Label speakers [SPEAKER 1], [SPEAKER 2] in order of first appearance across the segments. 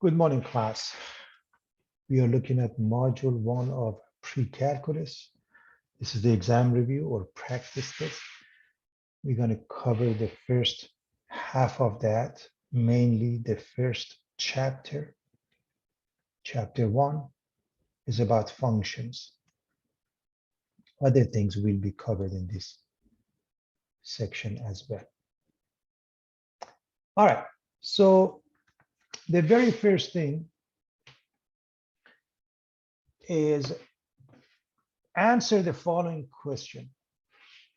[SPEAKER 1] Good morning, class. We are looking at module 1 of PreCalculus. This is the exam review or practice test. We're going to cover the first half of that, mainly the first chapter. Chapter 1 is about functions. Other things will be covered in this section as well. All right, so the very first thing is answer the following question.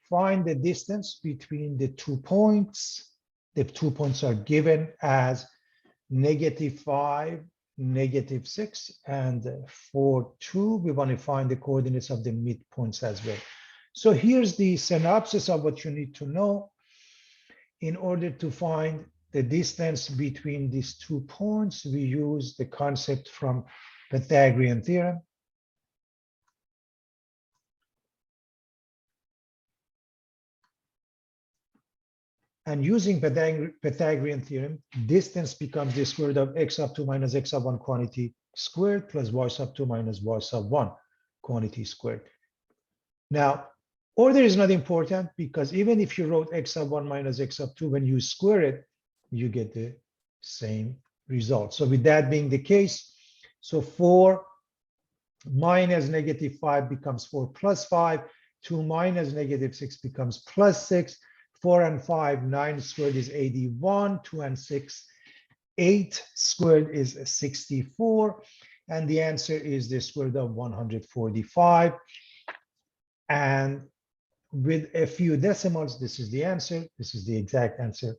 [SPEAKER 1] Find the distance between the 2 points. The 2 points are given as -5, -6, and 4, 2. We want to find the coordinates of the midpoints as well. So here's the synopsis of what you need to know in order to find the distance between these 2 points. We use the concept from Pythagorean Theorem. And using Pythagorean Theorem, distance becomes the square root of x sub 2 minus x sub 1 quantity squared plus y sub 2 minus y sub 1 quantity squared. Now, order is not important because even if you wrote x sub 1 minus x sub 2, when you square it, you get the same result. So with that being the case, so 4 minus -5 becomes 4 plus 5, 2 minus -6 becomes plus 6, 4 and 5, 9 squared is 81, 2 and 6, 8 squared is 64, and the answer is the square root of 145. And with a few decimals, this is the answer. This is the exact answer.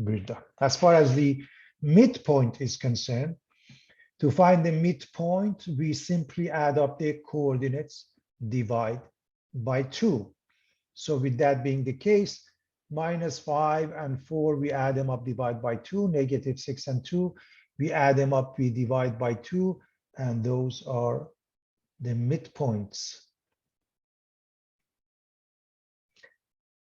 [SPEAKER 1] We're done. As far as the midpoint is concerned, to find the midpoint, we simply add up the coordinates, divide by 2. So with that being the case, -5 and 4, we add them up, divide by 2, -6 and 2, we add them up, we divide by 2, and those are the midpoints.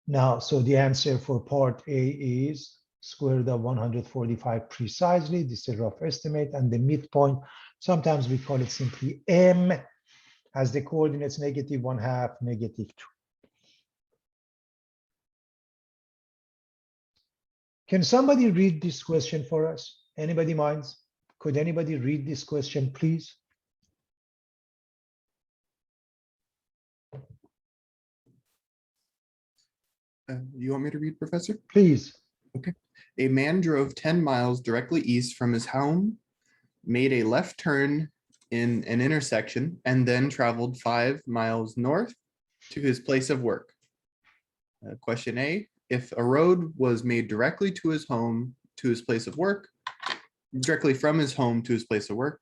[SPEAKER 1] Now, so the answer for part A is square root of 145 precisely. This is a rough estimate, and the midpoint, sometimes we call it simply M, has the coordinates -1/2, -2. Can somebody read this question for us? Anybody minds? Could anybody read this question, please?
[SPEAKER 2] You want me to read, Professor?
[SPEAKER 1] Please.
[SPEAKER 2] Okay. A man drove 10 miles directly east from his home, made a left turn in an intersection, and then traveled 5 miles north to his place of work. Question A, if a road was made directly to his home, to his place of work, directly from his home to his place of work,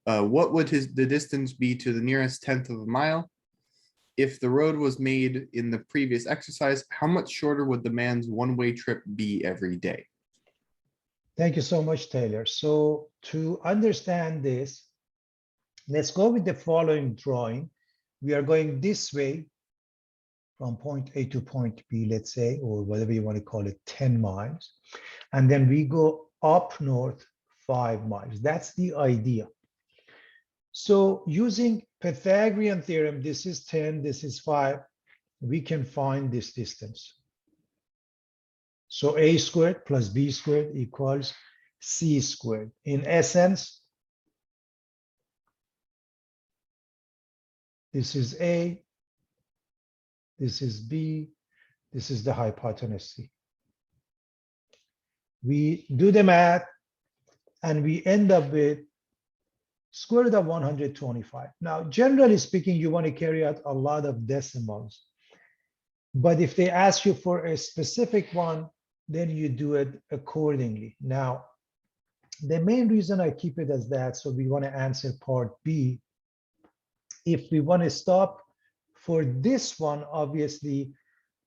[SPEAKER 2] what would the distance be to the nearest 1/10 of a mile? If the road was made in the previous exercise, how much shorter would the man's one-way trip be every day?
[SPEAKER 1] Thank you so much, Taylor. So to understand this, let's go with the following drawing. We are going this way from point A to point B, let's say, or whatever you want to call it, 10 miles. And then we go up north 5 miles. That's the idea. So using Pythagorean theorem, this is 10, this is 5, we can find this distance. So a squared plus b squared equals c squared. In essence, this is a, this is b, this is the hypotenuse c. We do the math and we end up with square root of 125. Now, generally speaking, you want to carry out a lot of decimals. But if they ask you for a specific one, then you do it accordingly. Now, the main reason I keep it as that, so we want to answer part B. If we want to stop for this one, obviously,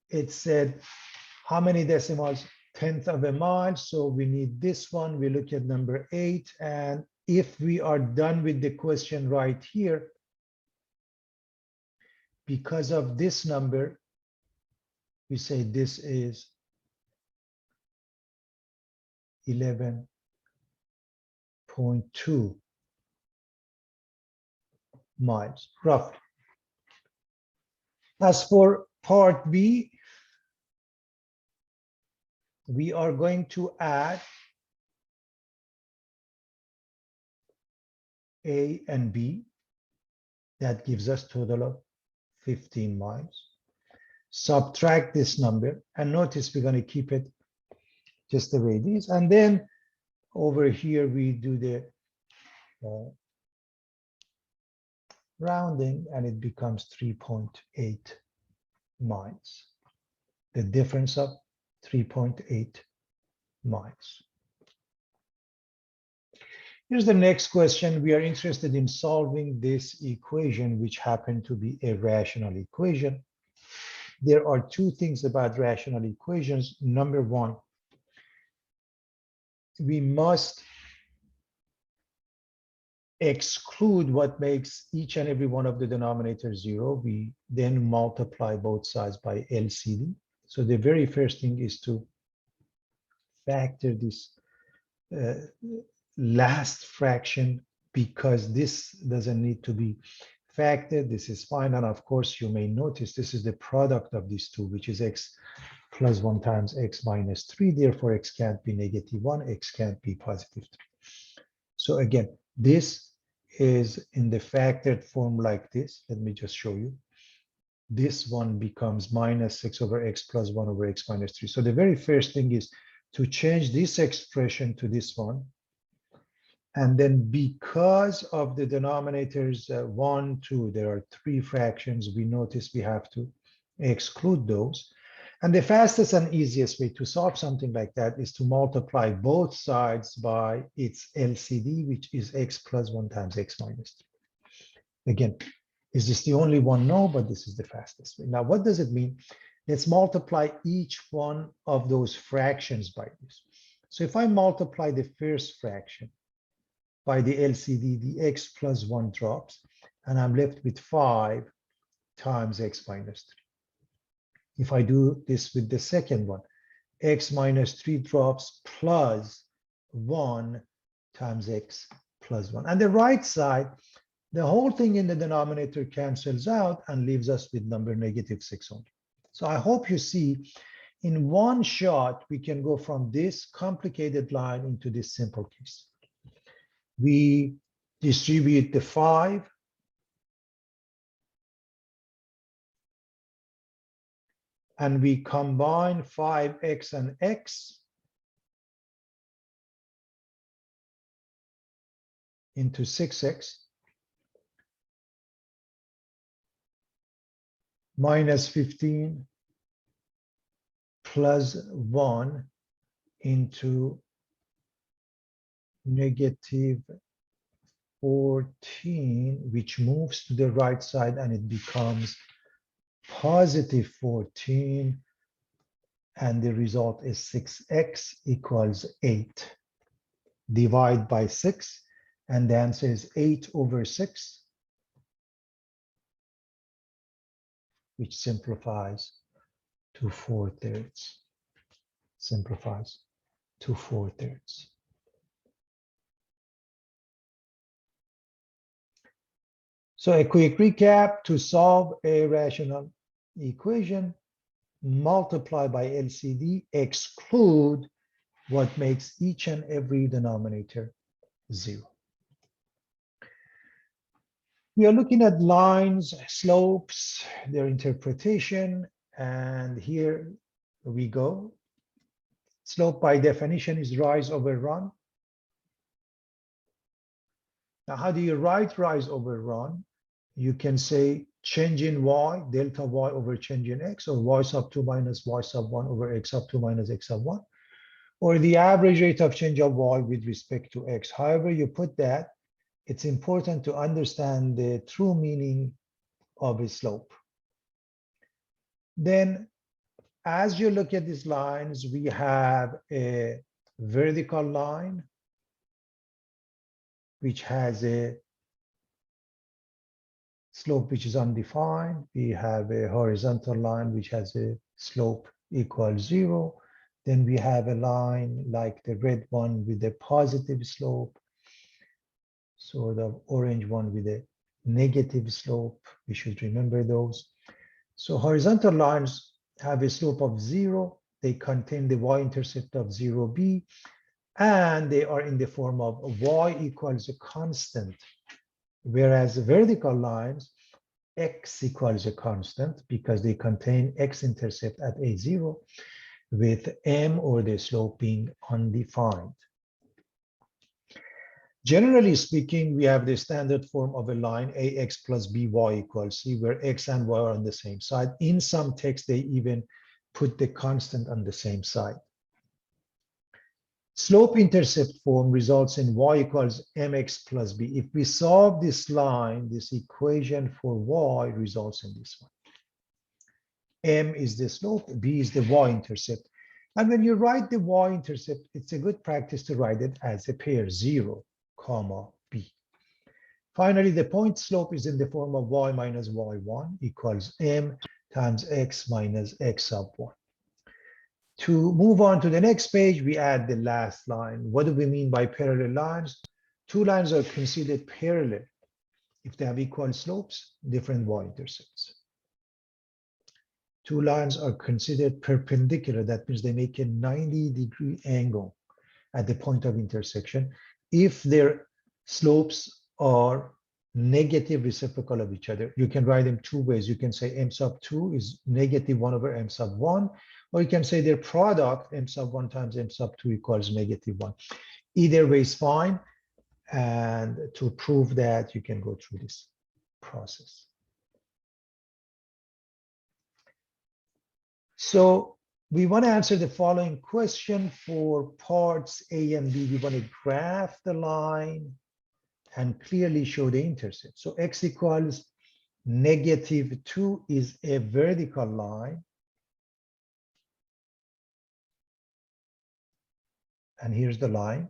[SPEAKER 1] it said how many decimals? 1/10 of a mile. So we need this one. We look at number 8. And if we are done with the question right here, because of this number, we say this is 11 3.2 miles, roughly. As for part B, we are going to add A and B. That gives us total of 15 miles. Subtract this number, and notice we're going to keep it just the way it is. And then over here, we do the rounding, and it becomes 3.8 miles. The difference of 3.8 miles. Here's the next question. We are interested in solving this equation, which happened to be a rational equation. There are two things about rational equations. Number one, we must exclude what makes each and every one of the denominators 0. We then multiply both sides by LCD. So the very first thing is to factor this last fraction, because this doesn't need to be factored. This is fine. And of course, you may notice this is the product of these two, which is x plus 1 times x minus 3. Therefore, x can't be -1, x can't be +3. So again, this is in the factored form like this. Let me just show you. This one becomes -6 over x plus 1 over x minus 3. So the very first thing is to change this expression to this one. And then because of the denominators 1, 2, there are 3 fractions, we notice we have to exclude those. And the fastest and easiest way to solve something like that is to multiply both sides by its LCD, which is x plus 1 times x minus 3. Again, is this the only one? No, but this is the fastest way. Now, what does it mean? Let's multiply each one of those fractions by this. So if I multiply the first fraction by the LCD, the x plus 1 drops, and I'm left with 5 times x minus 3. If I do this with the second one, x minus 3 drops plus 1 times x plus 1. And the right side, the whole thing in the denominator cancels out and leaves us with number -6 only. So I hope you see in one shot, we can go from this complicated line into this simple case. We distribute the 5. And we combine 5x and x into 6x minus 15 plus 1 into -14, which moves to the right side, and it becomes +14, and the result is 6x equals 8. Divide by 6, and the answer is 8 over 6, which simplifies to 4/3. Simplifies to 4/3. So a quick recap: to solve a rational equation, multiply by LCD, exclude what makes each and every denominator 0. We are looking at lines, slopes, their interpretation, and here we go. Slope by definition is rise over run. Now, how do you write rise over run? You can say change in y, delta y over change in x, or y sub 2 minus y sub 1 over x sub 2 minus x sub 1, or the average rate of change of y with respect to x. However you put that, it's important to understand the true meaning of a slope. Then, as you look at these lines, we have a vertical line, which has a slope which is undefined. We have a horizontal line which has a slope equals 0. Then we have a line like the red one with a positive slope. sort of orange one with a negative slope. We should remember those. So horizontal lines have a slope of 0. They contain the y-intercept of 0b, and they are in the form of y equals a constant, whereas vertical lines, x equals a constant because they contain x-intercept at a0 with m or the slope being undefined. Generally speaking, we have the standard form of a line ax plus by equals c, where x and y are on the same side. In some texts, they even put the constant on the same side. Slope-intercept form results in y equals mx plus b. If we solve this line, this equation for y results in this one. M is the slope, b is the y-intercept. And when you write the y-intercept, it's a good practice to write it as a pair, 0, comma, b. Finally, the point slope is in the form of y minus y1 equals m times x minus x sub 1. To move on to the next page, we add the last line. What do we mean by parallel lines? Two lines are considered parallel if they have equal slopes, different y-intercepts. Two lines are considered perpendicular. That means they make a 90-degree angle at the point of intersection if their slopes are negative reciprocal of each other. You can write them two ways. You can say m sub 2 is negative 1 over m sub 1, or you can say their product, m sub 1 times m sub 2 equals negative 1. Either way is fine. And to prove that, you can go through this process. So we want to answer the following question for parts A and B. We want to graph the line and clearly show the intercept. So x equals negative 2 is a vertical line. And here's the line.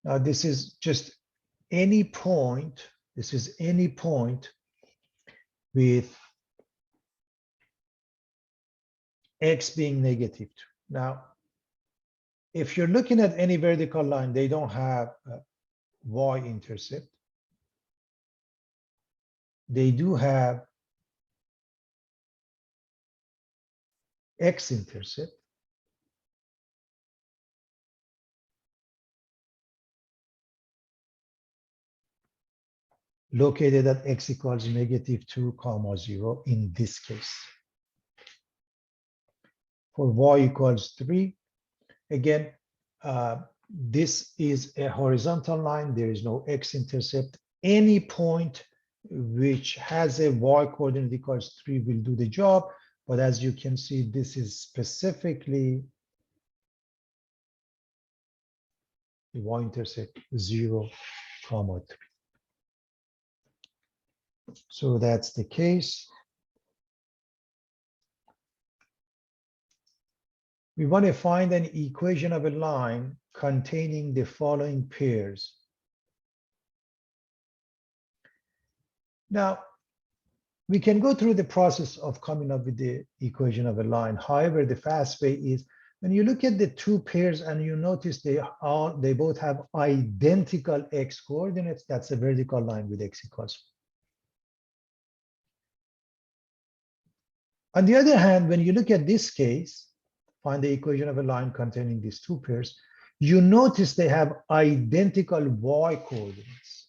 [SPEAKER 1] Now this is just any point. This is any point with x being negative 2. Now, if you're looking at any vertical line, they don't have a y-intercept. They do have x-intercept. Located at x equals negative 2 comma 0 in this case. For y equals 3, again, this is a horizontal line. There is no x-intercept. Any point which has a y coordinate equals 3 will do the job. But as you can see, this is specifically the y-intercept 0, comma 3. So that's the case. We want to find an equation of a line containing the following pairs. Now, we can go through the process of coming up with the equation of a line. However, the fast way is when you look at the two pairs and you notice they both have identical x coordinates, that's a vertical line with x equals 1. On the other hand, when you look at this case, find the equation of a line containing these two pairs, you notice they have identical y coordinates,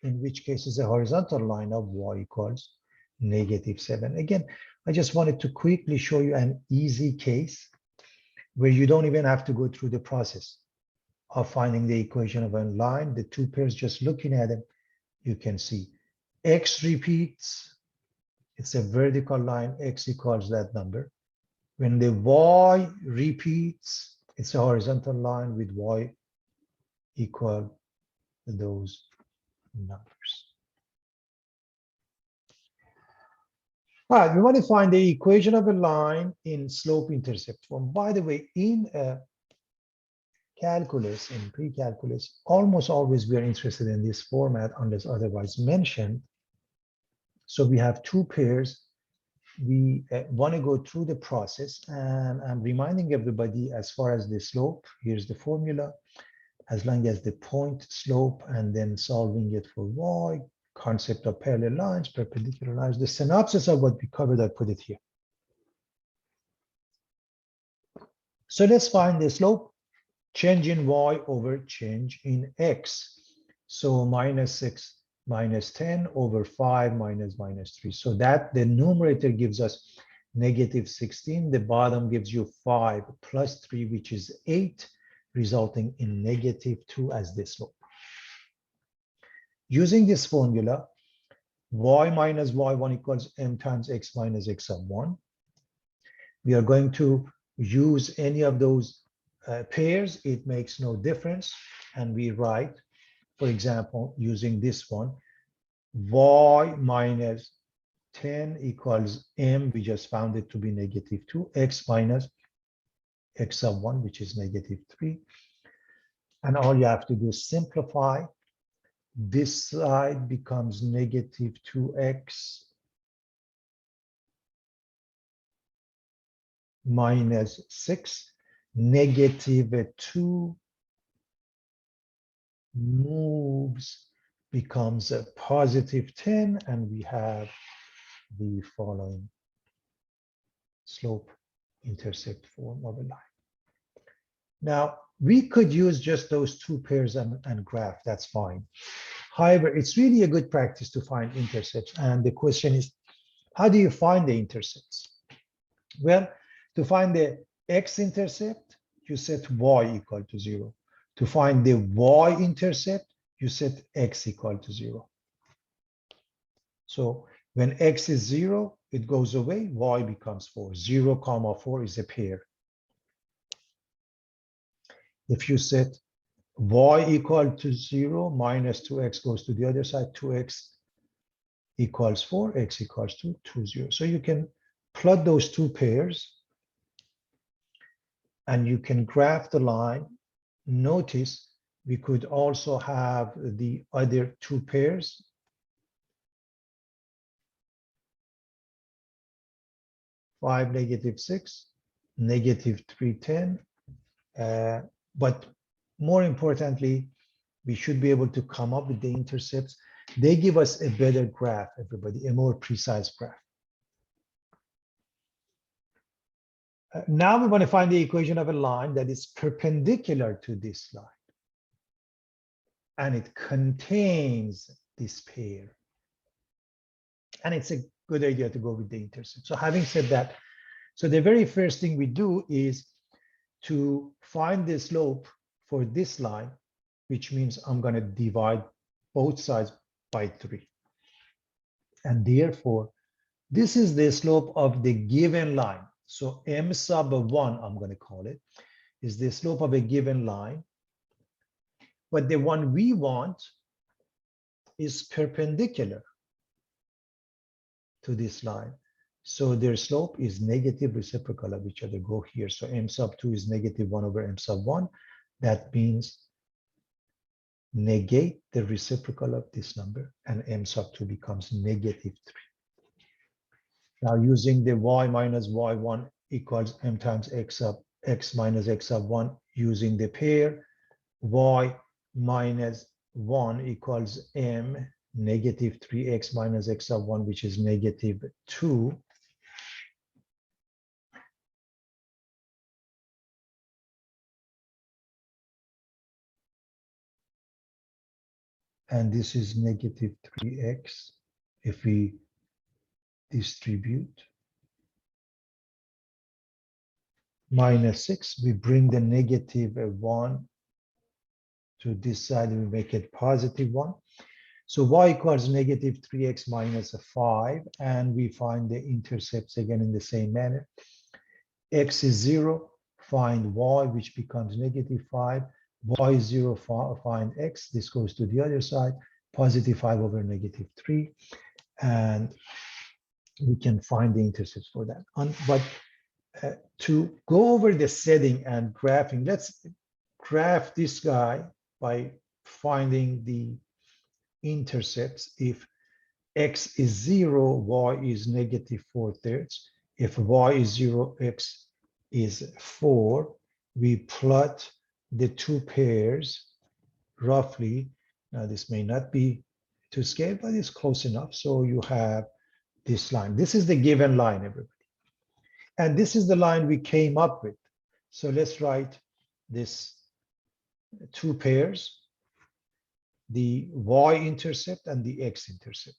[SPEAKER 1] in which case is a horizontal line of y equals negative 7. Again, I just wanted to quickly show you an easy case where you don't even have to go through the process of finding the equation of a line. The two pairs, just looking at them, you can see x repeats. It's a vertical line, x equals that number. When the y repeats, it's a horizontal line with y equal those numbers. All right, we want to find the equation of a line in slope-intercept form. By the way, in calculus, in pre-calculus, almost always we are interested in this format unless otherwise mentioned. So we have two pairs, we want to go through the process, and I'm reminding everybody as far as the slope, here's the formula, as long as the point slope and then solving it for y, concept of parallel lines, perpendicular lines, the synopsis of what we covered, I put it here. So let's find the slope, change in y over change in x. So minus 6 minus 10 over 5 minus 3. So that the numerator gives us negative 16. The bottom gives you 5 plus 3, which is 8, resulting in negative 2 as the slope. Using this formula, y minus y1 equals m times x minus x of 1. We are going to use any of those pairs. It makes no difference. And we write, for example, using this one, y minus 10 equals m, we just found it to be negative 2, x minus x of 1, which is negative 3. And all you have to do is simplify. This side becomes negative 2x minus 6. Negative 2 moves, becomes a positive 10, and we have the following slope intercept form of a line. Now, we could use just those two pairs and graph, that's fine. However, it's really a good practice to find intercepts. And the question is, how do you find the intercepts? Well, to find the x-intercept, you set y equal to 0. To find the y-intercept, you set x equal to 0. So when x is 0, it goes away, y becomes 4. 0, comma 4 is a pair. If you set y equal to 0, minus 2x goes to the other side, 2x equals 4, x equals to 2, 0. So you can plot those two pairs, and you can graph the line. Notice we could also have the other two pairs. Five, negative 6, negative 3, 10. But more importantly, we should be able to come up with the intercepts. They give us a better graph, everybody, a more precise graph. Now we want to find the equation of a line that is perpendicular to this line. And it contains this pair. And it's a good idea to go with the intercept. So having said that, so the very first thing we do is to find the slope for this line, which means I'm going to divide both sides by 3. And therefore, this is the slope of the given line. So m sub 1, I'm going to call it, is the slope of a given line. But the one we want is perpendicular to this line. So their slope is negative reciprocal of each other. Go here. So m sub 2 is negative 1 over m sub 1. That means negate the reciprocal of this number, and m sub 2 becomes negative 3. Now using the y minus y1 equals m times x of x minus x of 1, using the pair, y minus 1 equals m negative 3x minus x of 1, which is negative 2. And this is negative 3x if we distribute. Minus 6, we bring the negative 1 to this side, we make it positive 1. So y equals negative 3x minus 5, and we find the intercepts again in the same manner. X is 0, find y, which becomes negative 5. Y is 0, find x. This goes to the other side, positive 5 over negative 3. And we can find the intercepts for that. But to go over the setting and graphing, let's graph this guy by finding the intercepts. If x is 0, y is negative 4/3. If y is 0, x is 4. We plot the two pairs roughly. Now, this may not be to scale, but it's close enough. So you have this line. This is the given line, everybody. And this is the line we came up with. So let's write this two pairs, the y-intercept and the x-intercept.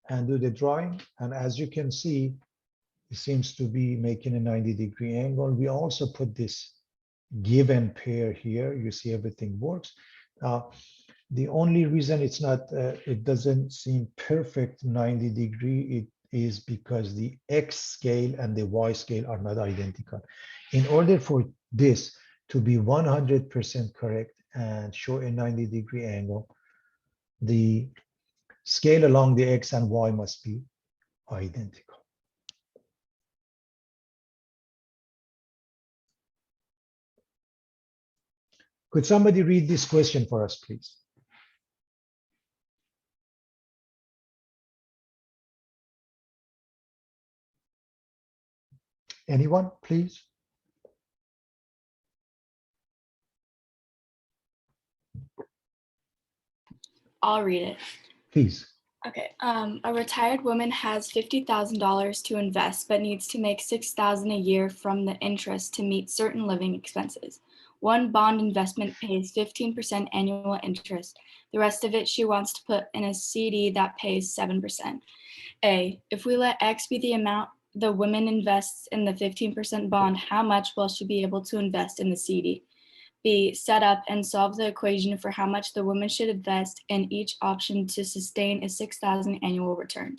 [SPEAKER 1] And do the drawing. And as you can see, it seems to be making a 90-degree angle. We also put this given pair here. You see everything works. The only reason it's not, it doesn't seem perfect 90-degree, it is because the x scale and the y scale are not identical. In order for this to be 100% correct and show a 90-degree angle, the scale along the x and y must be identical. Could somebody read this question for us, please? Anyone, please?
[SPEAKER 3] I'll read it.
[SPEAKER 1] Please.
[SPEAKER 3] Okay. A retired woman has $50,000 to invest, but needs to make $6,000 a year from the interest to meet certain living expenses. One bond investment pays 15% annual interest. The rest of it she wants to put in a CD that pays 7%. A, if we let X be the amount the woman invests in the 15% bond, how much will she be able to invest in the CD? B, set up and solve the equation for how much the woman should invest in each option to sustain a $6,000 annual return.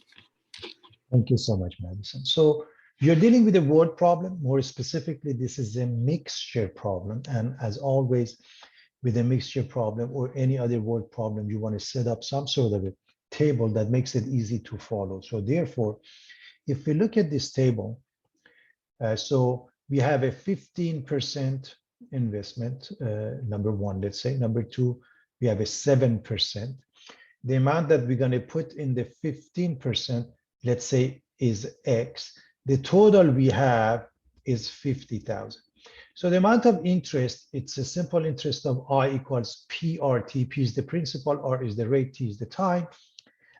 [SPEAKER 1] Thank you so much, Madison. So you're dealing with a word problem. More specifically, this is a mixture problem. And as always, with a mixture problem or any other word problem, you want to set up some sort of a table that makes it easy to follow. So therefore, if we look at this table, so we have a 15% investment, number one, let's say. Number two, we have a 7%. The amount that we're going to put in the 15%, let's say, is X. The total we have is 50,000. So the amount of interest, it's a simple interest of I equals PRT. P is the principal, R is the rate, T is the time.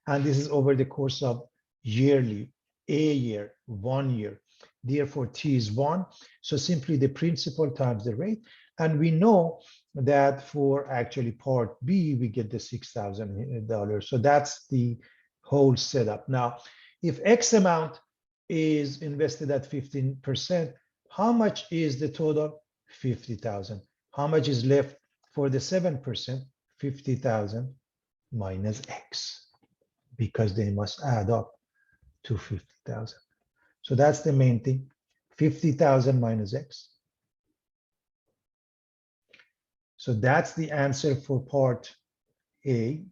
[SPEAKER 1] And this is over the course of yearly, a year, 1 year. Therefore, T is 1. So simply the principal times the rate. And we know that for actually part B, we get the $6,000. So that's the whole setup. Now, if X amount is invested at 15%, how much is the total? 50,000. How much is left for the 7%? 50,000 minus X, because they must add up to 50,000. So that's the main thing, 50,000 minus X. So that's the answer for part A.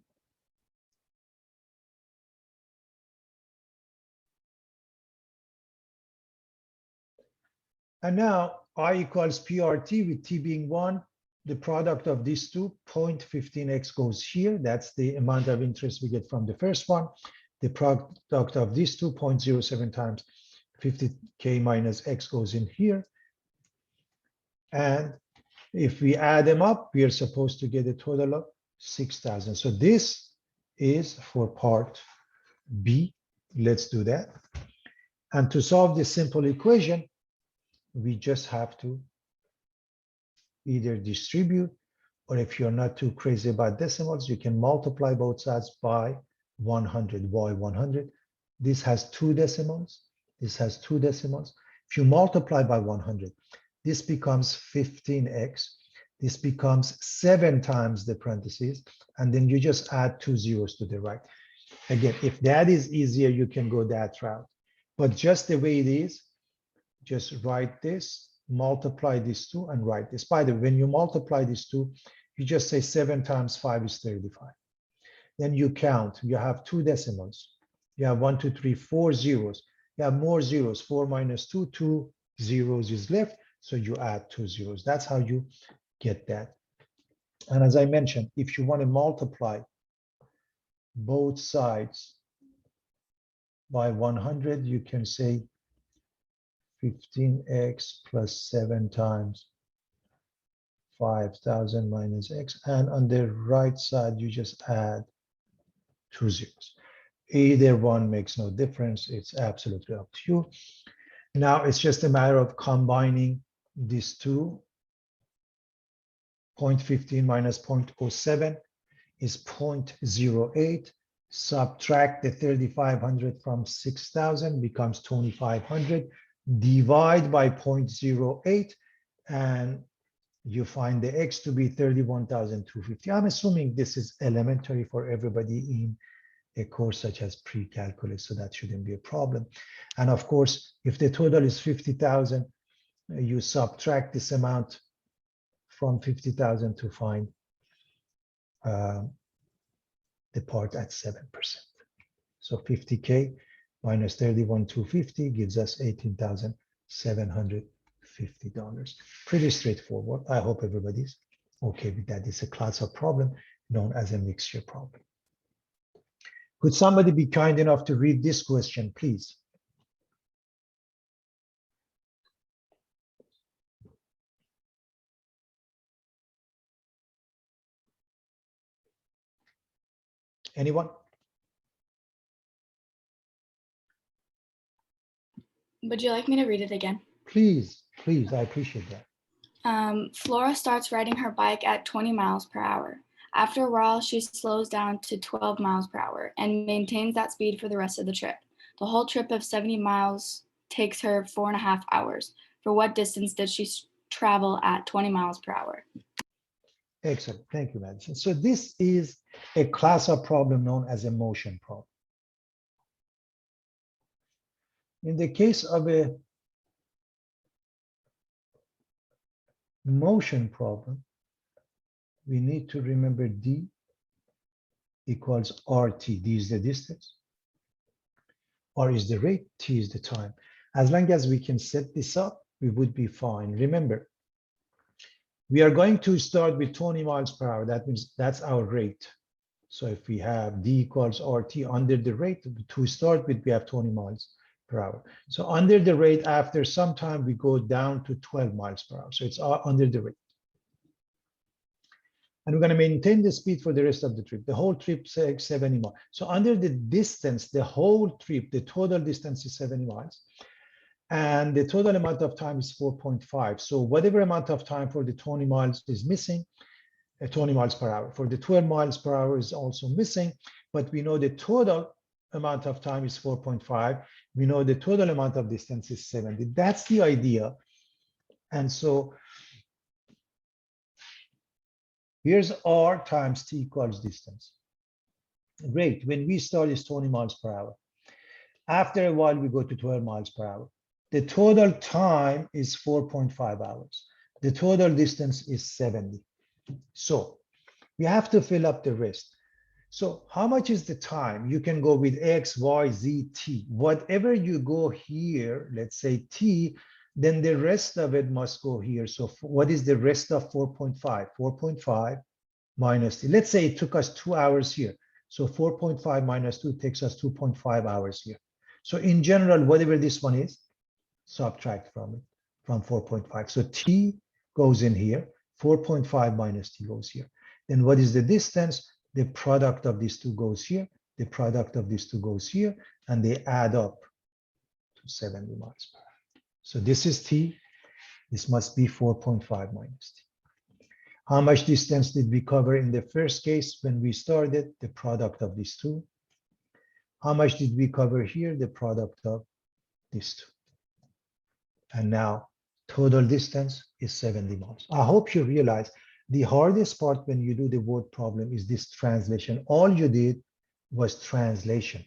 [SPEAKER 1] And now I equals PRT with T being 1. The product of these two, 0.15x goes here. That's the amount of interest we get from the first one. The product of these two, 0.07 times 50K minus X goes in here. And if we add them up, we are supposed to get a total of 6,000. So this is for part B. Let's do that. And to solve this simple equation, we just have to either distribute, or if you're not too crazy about decimals, you can multiply both sides by 100. Why 100? This has 2 decimals. This has 2 decimals. If you multiply by 100, this becomes 15x. This becomes 7 times the parentheses, and then you just add 2 zeros to the right. Again, if that is easier, you can go that route. But just the way it is, just write this, multiply these two, and write this. By the way, when you multiply these two, you just say 7 times 5 is 35. Then you count. You have 2 decimals. You have 1, 2, 3, 4 zeros. You have more zeros. 4 minus 2, 2 zeros is left. So you add 2 zeros. That's how you get that. And as I mentioned, if you want to multiply both sides by 100, you can say 15x plus 7 times 5,000 minus x. And on the right side, you just add 2 zeros. Either one makes no difference. It's absolutely up to you. Now it's just a matter of combining these two. 0.15 minus 0.07 is 0.08. Subtract the 3,500 from 6,000 becomes 2,500. Divide by 0.08 and you find the x to be 31,250. I'm assuming this is elementary for everybody in a course such as pre-calculus, so that shouldn't be a problem. And of course, if the total is 50,000, you subtract this amount from 50,000 to find the part at 7%. So 50K minus 31,250 gives us $18,750. Pretty straightforward. I hope everybody's okay with that. It's a class of problem known as a mixture problem. Could somebody be kind enough to read this question, please? Anyone?
[SPEAKER 3] Would you like me to read it again?
[SPEAKER 1] Please, please, I appreciate that.
[SPEAKER 3] Flora starts riding her bike at 20 miles per hour. After a while, she slows down to 12 miles per hour and maintains that speed for the rest of the trip. The whole trip of 70 miles takes her 4.5 hours. For what distance did she travel at 20 miles per hour?
[SPEAKER 1] Excellent. Thank you, Madison. So this is a class of problem known as a motion problem. In the case of a motion problem, we need to remember d equals rt. D is the distance, r is the rate, t is the time. As long as we can set this up, we would be fine. Remember, we are going to start with 20 miles per hour. That means that's our rate. So if we have d equals rt under the rate, to start with, we have 20 miles per hour. So under the rate, after some time, we go down to 12 miles per hour. So it's under the rate. And we're going to maintain the speed for the rest of the trip. The whole trip takes 70 miles. So under the distance, the whole trip, the total distance is 70 miles. And the total amount of time is 4.5. So whatever amount of time for the 20 miles is missing, 20 miles per hour. For the 12 miles per hour is also missing, but we know the total amount of time is 4.5. We know the total amount of distance is 70. That's the idea. And so here's r times t equals distance. Great. When we start is 20 miles per hour. After a while, we go to 12 miles per hour. The total time is 4.5 hours. The total distance is 70. So we have to fill up the rest. So how much is the time? You can go with x, y, z, t. Whatever you go here, let's say t, then the rest of it must go here. So what is the rest of 4.5? 4.5 minus t. Let's say it took us 2 hours here. So 4.5 minus 2 takes us 2.5 hours here. So in general, whatever this one is, subtract from it, from 4.5. So t goes in here, 4.5 minus t goes here. Then what is the distance? The product of these two goes here, the product of these two goes here, and they add up to 70 miles per hour. So this is t, this must be 4.5 minus t. How much distance did we cover in the first case when we started? The product of these two. How much did we cover here? The product of these two. And now total distance is 70 miles. I hope you realize the hardest part when you do the word problem is this translation. All you did was translation,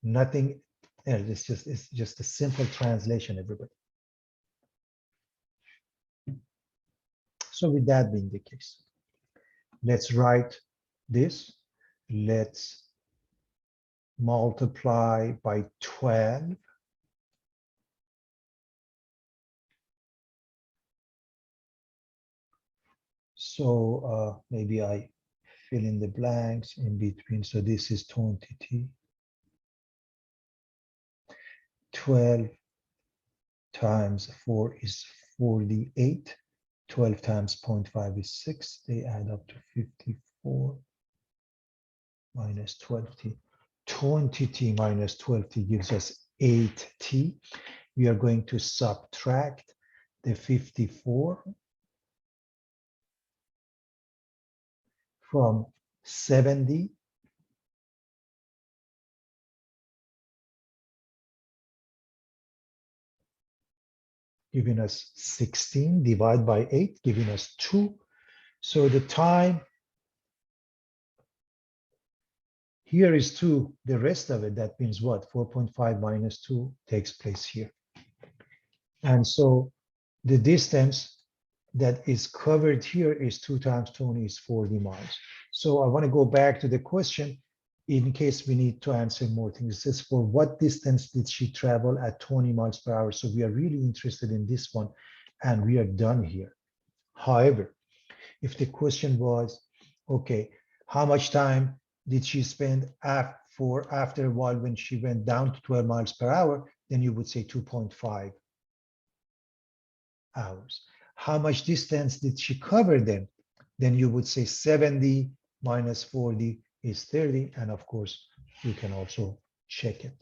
[SPEAKER 1] nothing else. It's just a simple translation, everybody. So with that being the case, let's write this. Let's multiply by 12. So maybe I fill in the blanks in between. So this is 20t. 12 times 4 is 48. 12 times 0.5 is 6. They add up to 54 minus 12t. 20t minus 12t gives us 8t. We are going to subtract the 54 from 70. Giving us 16, divide by 8, giving us 2. So the time here is 2. The rest of it, that means what? 4.5 minus 2 takes place here. And so the distance that is covered here is 2 times 20 is 40 miles. So I want to go back to the question in case we need to answer more things. It says, for what distance did she travel at 20 miles per hour? So we are really interested in this one, and we are done here. However, if the question was, okay, how much time did she spend after a while when she went down to 12 miles per hour, then you would say 2.5 hours. How much distance did she cover then? Then you would say 70 minus 40 is 30. And of course, you can also check it.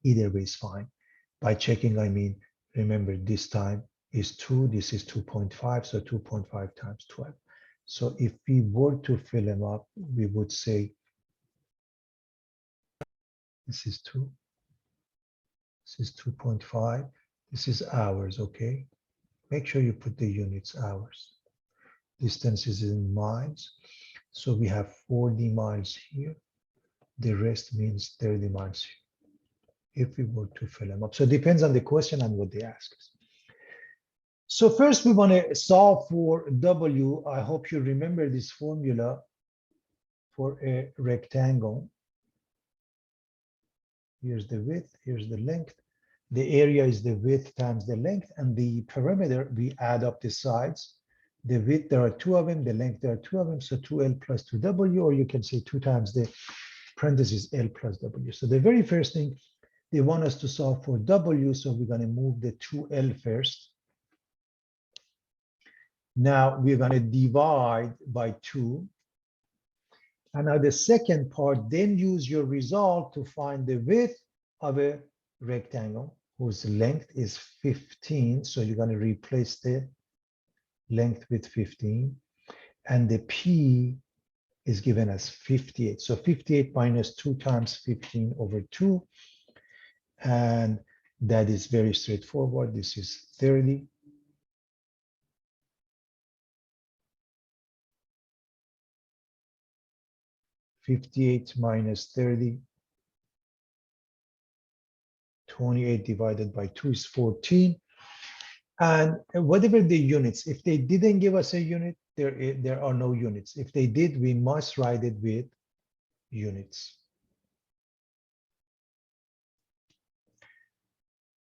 [SPEAKER 1] Either way is fine. By checking, I mean, remember this time is 2, this is 2.5, so 2.5 times 12. So if we were to fill them up, we would say this is 2, this is 2.5, this is hours, okay? Make sure you put the units hours. Distance is in miles. So we have 40 miles here. The rest means 30 miles here, if we were to fill them up. So it depends on the question and what they ask us. So first we want to solve for W. I hope you remember this formula for a rectangle. Here's the width, here's the length. The area is the width times the length, and the perimeter, we add up the sides. The width, there are 2 of them, the length, there are 2 of them, so 2L plus 2W, or you can say 2 times the parentheses L plus W. So the very first thing, they want us to solve for W, so we're going to move the 2L first. Now we're going to divide by 2. And now the second part, then use your result to find the width of a rectangle whose length is 15. So you're going to replace the length with 15. And the P is given as 58. So 58 minus 2 times 15 over 2. And that is very straightforward. This is 30. (58 minus 30). 28 divided by 2 is 14. And whatever the units, if they didn't give us a unit, there are no units. If they did, we must write it with units.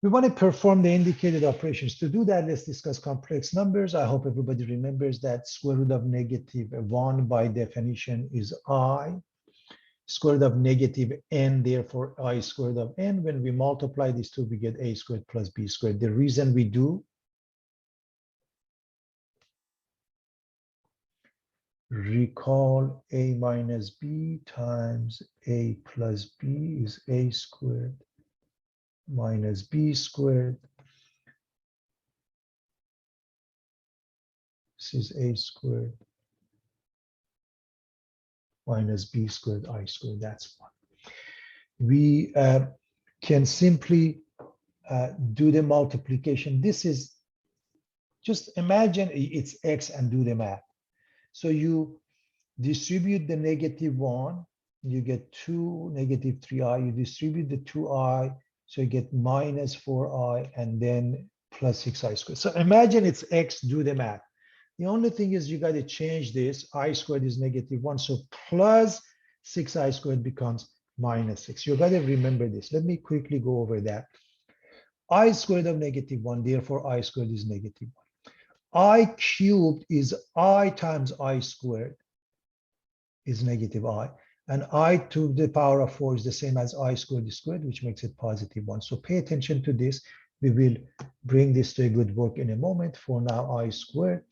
[SPEAKER 1] We want to perform the indicated operations. To do that, let's discuss complex numbers. I hope everybody remembers that square root of -1 by definition is I. Square root of -n, therefore I squared of n. When we multiply these two, we get a squared plus b squared. The reason we do, recall a minus b times a plus b is a squared minus b squared. This is a squared minus b squared I squared. That's one. We can simply do the multiplication. This is, just imagine it's x and do the math. So you distribute the -1, you get 2 -3i. You distribute the 2i, so you get -4i and then plus 6i squared. So imagine it's x, do the math. The only thing is you got to change this. I squared is -1, so plus 6i squared becomes -6. You got to remember this. Let me quickly go over that. I squared of -1, therefore I squared is -1. I cubed is I times I squared. is negative I. And I to the power of 4 is the same as I squared, which makes it positive 1. So pay attention to this. We will bring this to a good work in a moment. For now, I squared.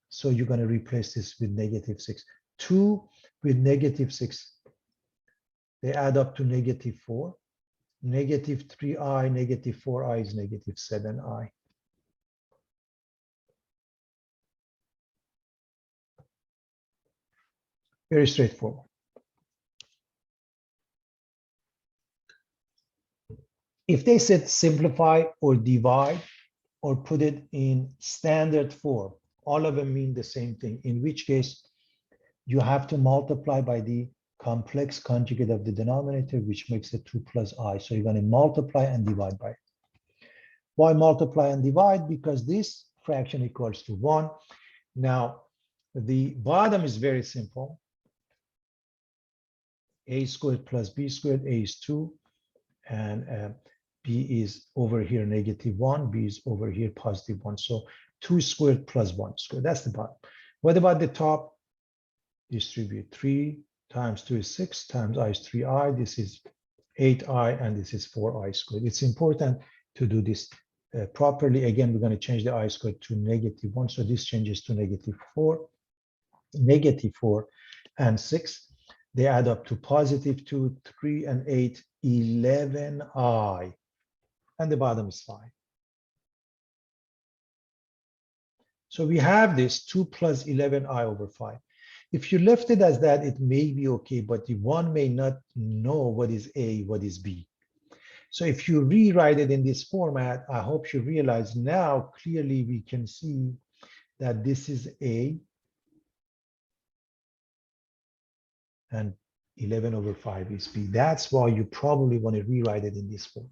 [SPEAKER 1] So you're going to replace this with negative 6. 2 with negative 6. They add up to negative 4. Negative 3i, negative 4i is negative 7i. Very straightforward. If they said simplify or divide or put it in standard form, all of them mean the same thing, in which case you have to multiply by the complex conjugate of the denominator, which makes it 2 plus I. So you're going to multiply and divide by it. Why multiply and divide? Because this fraction equals to 1. Now, the bottom is very simple. A squared plus b squared, a is 2, and b is over here negative 1, b is over here positive 1. So 2 squared plus 1 squared, that's the bottom. What about the top? Distribute 3 times 2 is 6 times I is 3i. This is 8i and this is 4i squared. It's important to do this properly. Again, we're going to change the I squared to negative 1. So this changes to negative 4. Negative 4 and 6. They add up to positive 2, 3, and 8, 11i. And the bottom is 5. So we have this 2 plus 11i over 5. If you left it as that, it may be okay, but one may not know what is A, what is B. So if you rewrite it in this format, I hope you realize now clearly we can see that this is A and 11 over 5 is B. That's why you probably want to rewrite it in this format.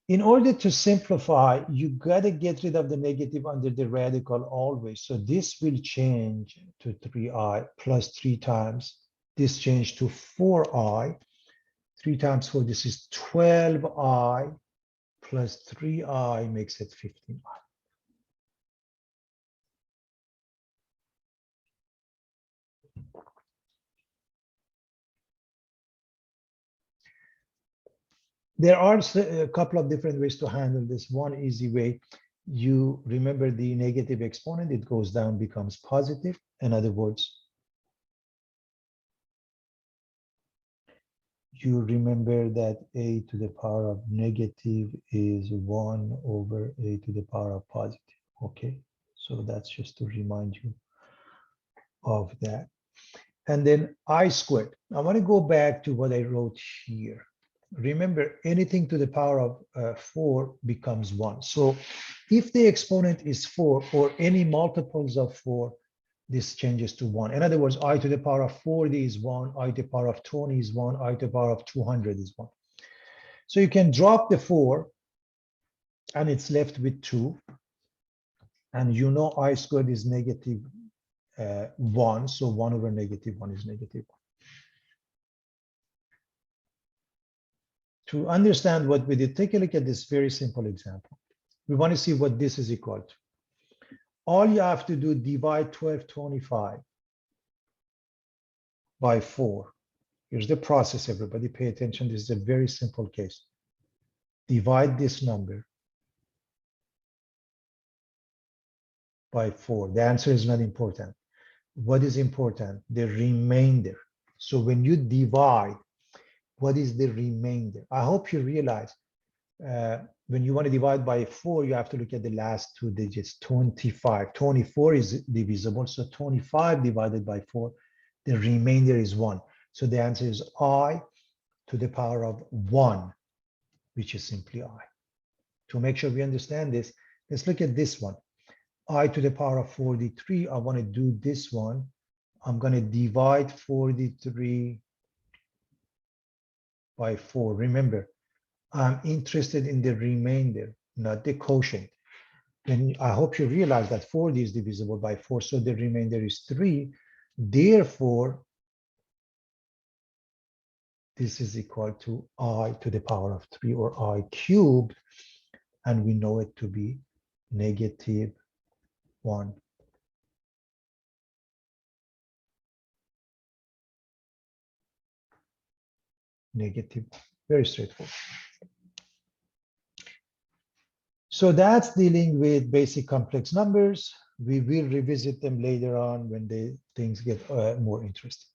[SPEAKER 1] In order to simplify, you got to get rid of the negative under the radical always. So this will change to 3i plus 3 times. This changed to 4i. 3 times 4, this is 12i plus 3i makes it 15i. There are a couple of different ways to handle this. One easy way, you remember the negative exponent, it goes down, becomes positive. In other words, you remember that a to the power of negative is 1 over a to the power of positive. Okay, so that's just to remind you of that. And then I squared. I want to go back to what I wrote here. Remember, anything to the power of 4 becomes 1. So if the exponent is 4 or any multiples of 4, this changes to 1. In other words, I to the power of 40 is 1, I to the power of 20 is 1, I to the power of 200 is 1. So you can drop the 4 and it's left with 2. And you know I squared is negative 1. So 1 over negative 1 is negative 1. To understand what we did, take a look at this very simple example. We want to see what this is equal to. All you have to do, divide 1225 by 4. Here's the process, everybody. Pay attention. This is a very simple case. Divide this number by 4. The answer is not important. What is important? The remainder. So when you divide, what is the remainder? I hope you realize when you want to divide by 4, you have to look at the last 2 digits, 25. 24 is divisible, so 25 divided by 4, the remainder is 1. So the answer is I to the power of 1, which is simply I. To make sure we understand this, let's look at this one. I to the power of 43, I want to do this one. I'm going to divide 43 by 4. Remember, I'm interested in the remainder, not the quotient. And I hope you realize that 40 is divisible by 4, so the remainder is 3. Therefore, this is equal to I to the power of 3, or I cubed, and we know it to be negative 1. negative. Very straightforward. So that's dealing with basic complex numbers. We will revisit them later on when things get more interesting.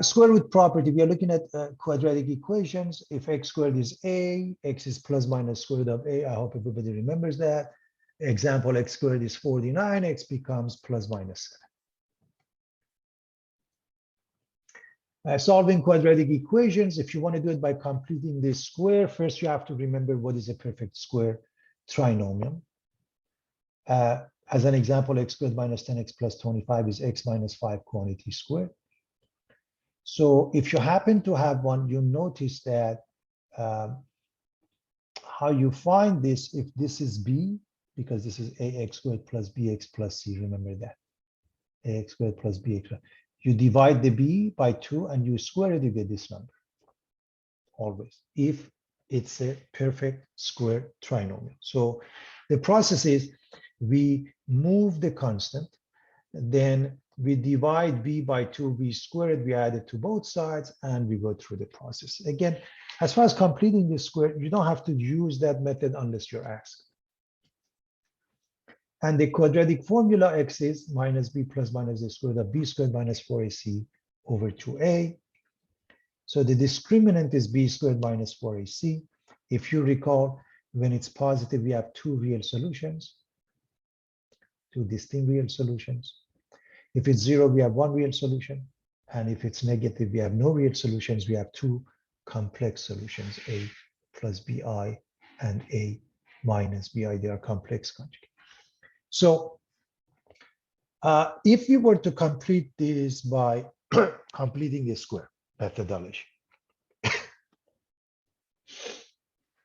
[SPEAKER 1] Square root property, we are looking at quadratic equations. If x squared is a, x is plus minus square root of a. I hope everybody remembers that. Example, x squared is 49, x becomes plus minus 7. Solving quadratic equations, if you want to do it by completing this square, first you have to remember what is a perfect square trinomial. As an example, x squared minus 10x plus 25 is x minus 5 quantity squared. So if you happen to have one, you notice that how you find this, if this is b, because this is ax squared plus bx plus c, remember that, ax squared plus bx. You divide the b by 2 and you square it, you get this number, always, if it's a perfect square trinomial. So the process is we move the constant, then we divide b by 2, we square it, we add it to both sides, and we go through the process. Again, as far as completing the square, you don't have to use that method unless you're asked. And the quadratic formula x is minus b plus minus the square root of b squared minus 4ac over 2a. So the discriminant is b squared minus 4ac. If you recall, when it's positive, we have two real solutions, two distinct real solutions. If it's 0, we have one real solution. And if it's negative, we have no real solutions. We have two complex solutions, a plus bi and a minus bi. They are complex conjugate. So if we were to complete this by completing a square methodology,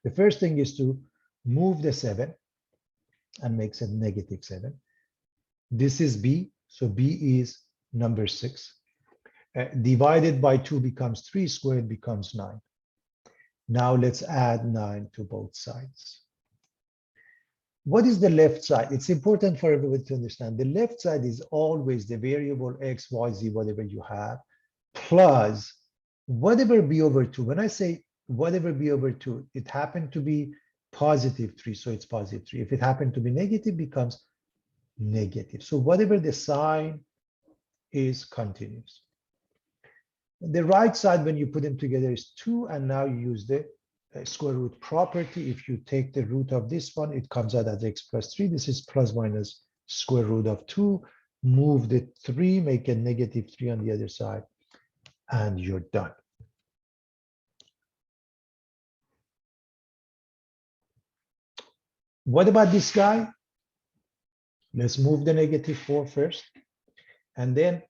[SPEAKER 1] the first thing is to move the 7 and makes it negative 7. This is b, so b is number 6. Divided by 2 becomes 3, squared becomes 9. Now let's add 9 to both sides. What is the left side? It's important for everybody to understand. The left side is always the variable x, y, z, whatever you have, plus whatever b over 2. When I say whatever b over 2, it happened to be positive 3, so it's positive 3. If it happened to be negative, becomes negative. So whatever the sign is continuous. The right side, when you put them together, is 2, and now you use the square root property. If you take the root of this one, it comes out as x plus 3. This is plus minus square root of 2. Move the 3, make a negative 3 on the other side, and you're done. What about this guy? Let's move the negative 4 first. And then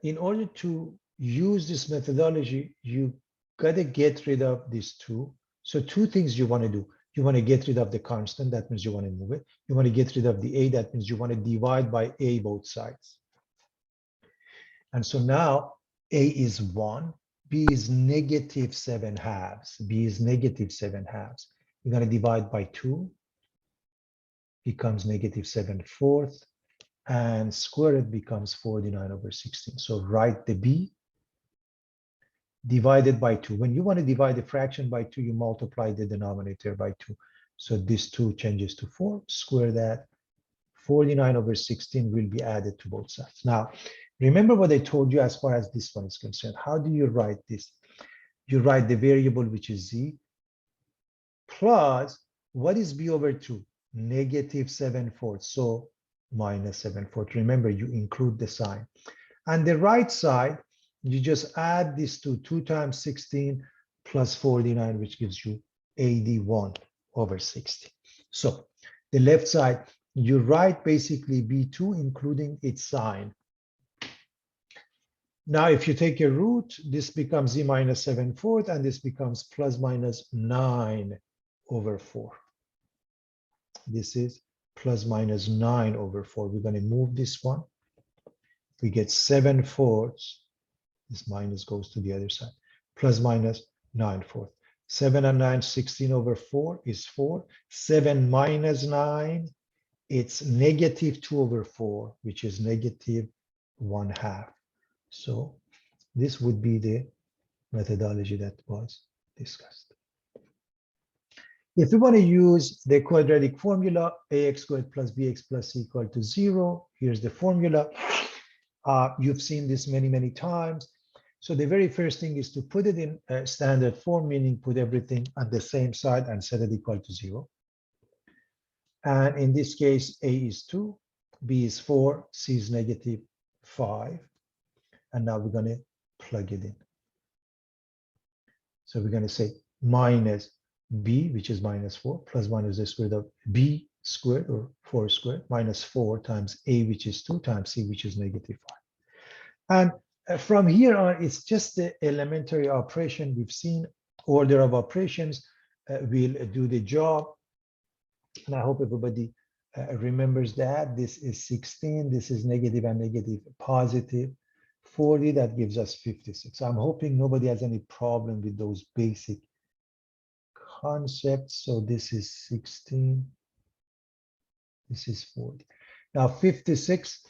[SPEAKER 1] in order to use this methodology, you got to get rid of these 2. So two things you want to do. You want to get rid of the constant. That means you want to move it. You want to get rid of the a. That means you want to divide by a both sides. And so now a is 1. B is negative 7 halves. B is negative 7 halves. You're going to divide by 2. Becomes negative 7 fourths. And square it becomes 49 over 16. So write the b divided by 2. When you want to divide a fraction by 2, you multiply the denominator by 2. So this 2 changes to 4. Square that. 49 over 16 will be added to both sides. Now, remember what I told you as far as this one is concerned. How do you write this? You write the variable, which is z, plus what is b over 2? Negative 7 fourths. So minus 7 fourths. Remember, you include the sign. And the right side, you just add this to 2 times 16 plus 49, which gives you 81 over 60. So the left side, you write basically b2, including its sign. Now, if you take a root, this becomes z minus 7 fourths, and this becomes plus minus 9 over 4. This is plus minus 9 over 4. We're going to move this one. We get 7 fourths. This minus goes to the other side. Plus minus 9 fourths. 7 and 9, 16 over 4 is 4. 7 minus 9, it's negative 2 over 4, which is negative 1/2. So this would be the methodology that was discussed. If we want to use the quadratic formula, ax squared plus bx plus c equal to 0, here's the formula. You've seen this many, many times. So the very first thing is to put it in standard form, meaning put everything on the same side and set it equal to 0. And in this case, a is 2, b is 4, c is negative 5. And now we're going to plug it in. So we're going to say minus b, which is minus 4, plus minus the square root of b squared, or 4 squared, minus 4 times a, which is 2, times c, which is negative 5. And from here on, it's just the elementary operation. We've seen order of operations will do the job. And I hope everybody remembers that. This is 16, this is negative and negative positive. 40, that gives us 56. So I'm hoping nobody has any problem with those basic concepts. So this is 16, this is 40. Now 56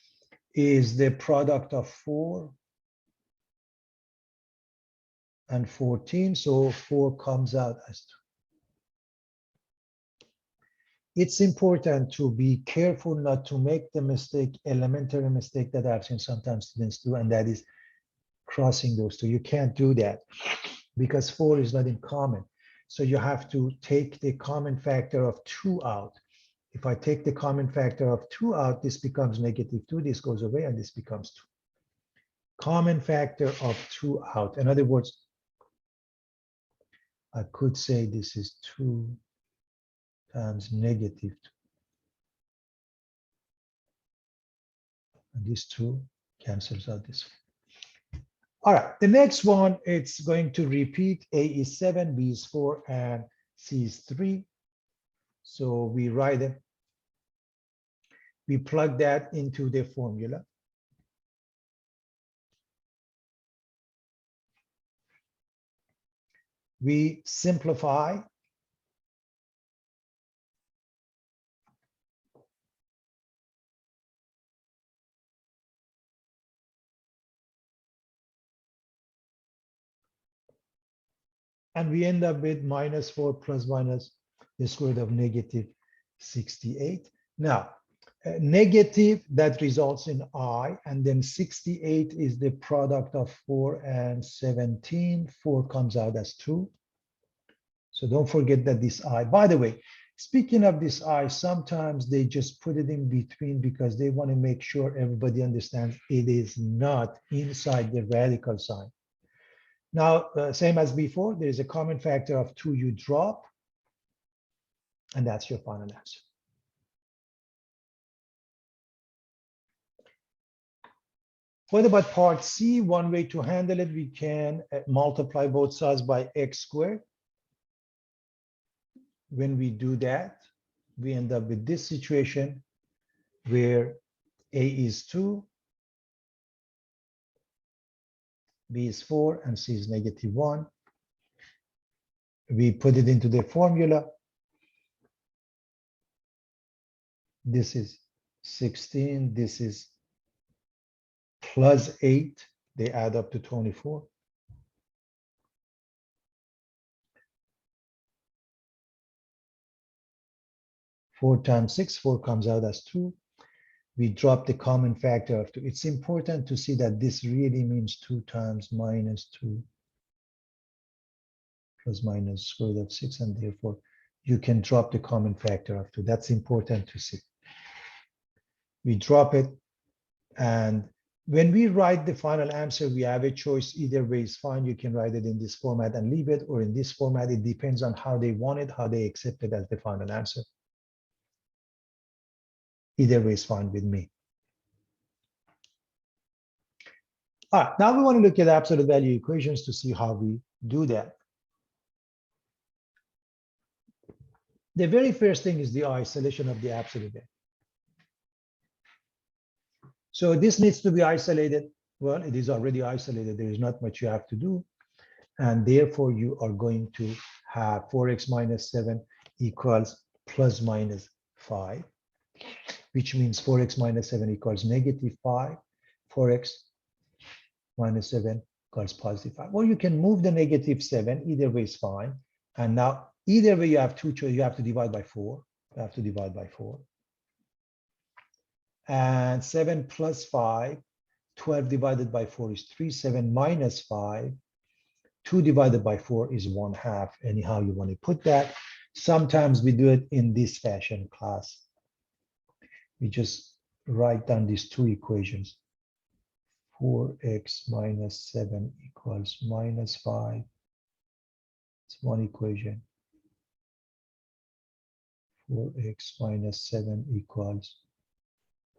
[SPEAKER 1] is the product of 4 and 14. So 4 comes out as 2. It's important to be careful not to make the mistake, elementary mistake that I've seen sometimes students do, and that is crossing those two. You can't do that because 4 is not in common. So you have to take the common factor of 2 out. If I take the common factor of 2 out, this becomes negative 2, this goes away, and this becomes 2. Common factor of 2 out. In other words, I could say this is 2 times negative 2. And this 2 cancels out this one. All right, the next one, it's going to repeat. A is 7, B is 4, and C is 3. So we write it. We plug that into the formula. We simplify. And we end up with minus 4 plus minus the square root of negative 68. Now, negative, that results in I, and then 68 is the product of 4 and 17. 4 comes out as 2. So don't forget that this I, by the way, speaking of this I, sometimes they just put it in between because they want to make sure everybody understands it is not inside the radical sign. Now, same as before, there is a common factor of 2 you drop, and that's your final answer. What about part C? One way to handle it, we can multiply both sides by x squared. When we do that, we end up with this situation where A is 2, B is 4, and C is negative 1. We put it into the formula. This is 16, this is plus 8, they add up to 24. Four times 6, 4 comes out as 2. We drop the common factor of 2. It's important to see that this really means 2 times minus 2 plus minus square root of 6, and therefore you can drop the common factor of 2. That's important to see. We drop it, and when we write the final answer, we have a choice. Either way is fine. You can write it in this format and leave it, or in this format. It depends on how they want it, how they accept it as the final answer. Either way is fine with me. All right, now we want to look at absolute value equations to see how we do that. The very first thing is the isolation of the absolute value. So this needs to be isolated. Well, it is already isolated. There is not much you have to do. And therefore, you are going to have 4x minus 7 equals plus minus 5, which means 4x minus 7 equals negative 5. 4x minus 7 equals positive 5. Or you can move the negative 7. Either way is fine. And now, either way, you have two choices. You have to divide by 4. You have to divide by 4. And 7 plus 5, 12 divided by 4 is 3. 7 minus 5, 2 divided by 4 is 1/2. Anyhow you want to put that. Sometimes we do it in this fashion, class. We just write down these two equations. 4x minus 7 equals minus 5. It's one equation. 4x minus 7 equals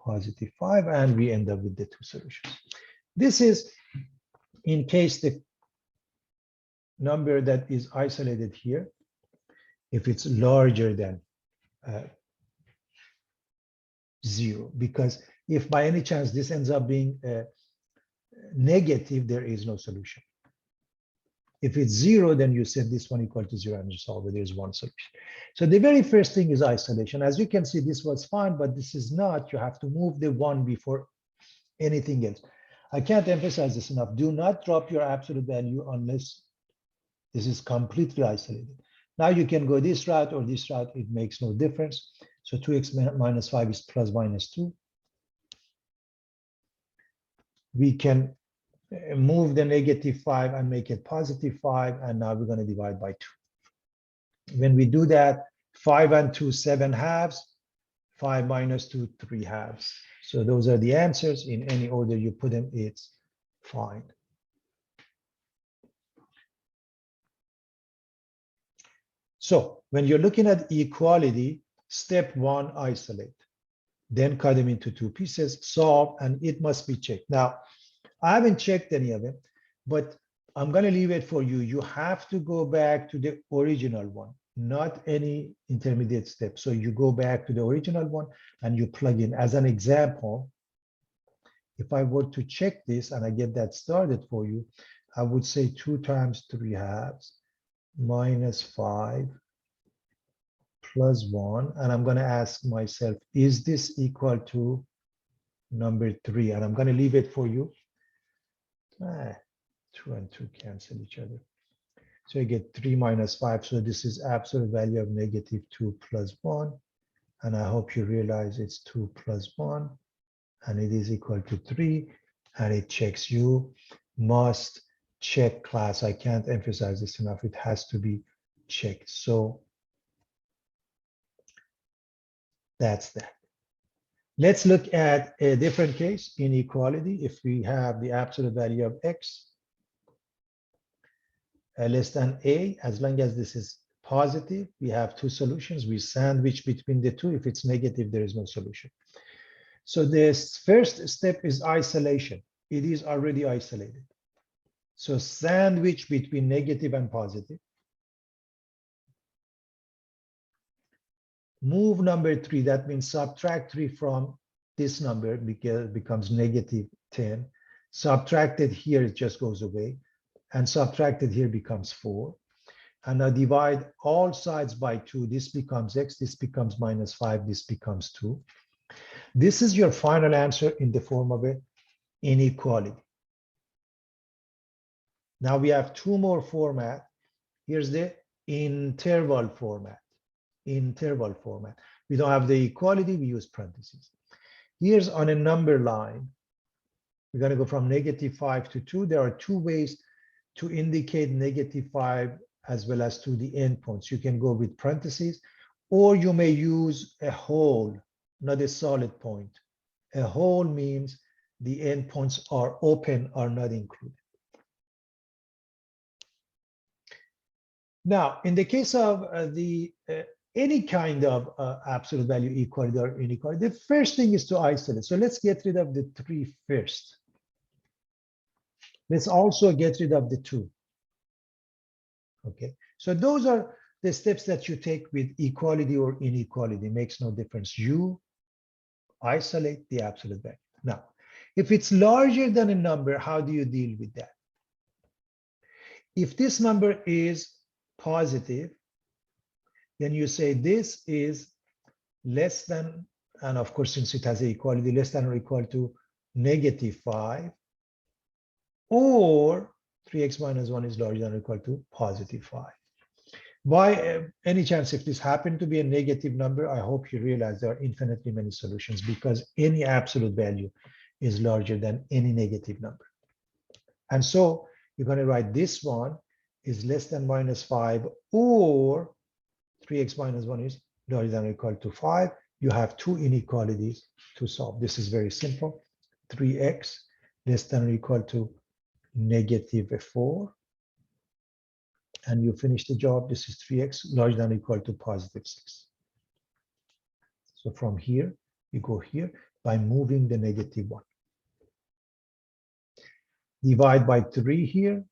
[SPEAKER 1] positive 5, and we end up with the two solutions. This is in case the number that is isolated here, if it's larger than 0, because if by any chance this ends up being negative, there is no solution. If it's 0, then you set this one equal to 0 and you solve it. There's one solution. So the very first thing is isolation. As you can see, this was fine, but this is not. You have to move the 1 before anything else. I can't emphasize this enough. Do not drop your absolute value unless this is completely isolated. Now you can go this route or this route. It makes no difference. So 2x minus 5 is plus minus 2. We can move the negative 5 and make it positive 5. And now we're going to divide by 2. When we do that, 5 and 2, 7/2. 5 minus 2, 3/2. So those are the answers. In any order you put them, it's fine. So when you're looking at equality, step 1, isolate. Then cut them into 2 pieces, solve, and it must be checked. Now, I haven't checked any of them, but I'm going to leave it for you. You have to go back to the original one, not any intermediate step. So you go back to the original one and you plug in. As an example, if I were to check this and I get that started for you, I would say 2 times 3/2 minus 5 plus 1. And I'm going to ask myself, is this equal to number 3? And I'm going to leave it for you. 2 and 2 cancel each other. So you get 3 minus 5. So this is absolute value of negative 2 plus 1. And I hope you realize it's 2 plus 1. And it is equal to 3. And it checks. You must check, class. I can't emphasize this enough. It has to be checked. So that's that. Let's look at a different case, inequality. If we have the absolute value of x less than a, as long as this is positive, we have two solutions. We sandwich between the two. If it's negative, there is no solution. So this first step is isolation. It is already isolated. So sandwich between negative and positive. Move number 3, that means subtract 3 from this number because it becomes negative 10. Subtracted here, it just goes away. And subtracted here becomes 4. And now divide all sides by 2. This becomes x, this becomes minus 5, this becomes 2. This is your final answer in the form of an inequality. Now we have 2 more formats. Here's the interval format. Interval format. We don't have the equality, we use parentheses. Here's on a number line. We're going to go from negative 5 to 2. There are 2 ways to indicate negative 5 as well as to the endpoints. You can go with parentheses, or you may use a whole, not a solid point. A whole means the endpoints are open, are not included. Now, in the case of any kind of absolute value equality or inequality, the first thing is to isolate. So let's get rid of the 3 first. Let's also get rid of the 2. Okay, so those are the steps that you take with equality or inequality. It makes no difference. You isolate the absolute value. Now, if it's larger than a number, how do you deal with that? If this number is positive, then you say this is less than, and of course, since it has an equality, less than or equal to negative 5, or 3x minus 1 is larger than or equal to positive 5. By any chance, if this happened to be a negative number, I hope you realize there are infinitely many solutions because any absolute value is larger than any negative number. And so you're going to write this one is less than minus 5, or 3x minus 1 is larger than or equal to 5. You have two inequalities to solve. This is very simple. 3x less than or equal to negative 4. And you finish the job. This is 3x larger than or equal to positive 6. So from here, you go here by moving the negative 1. Divide by 3 here,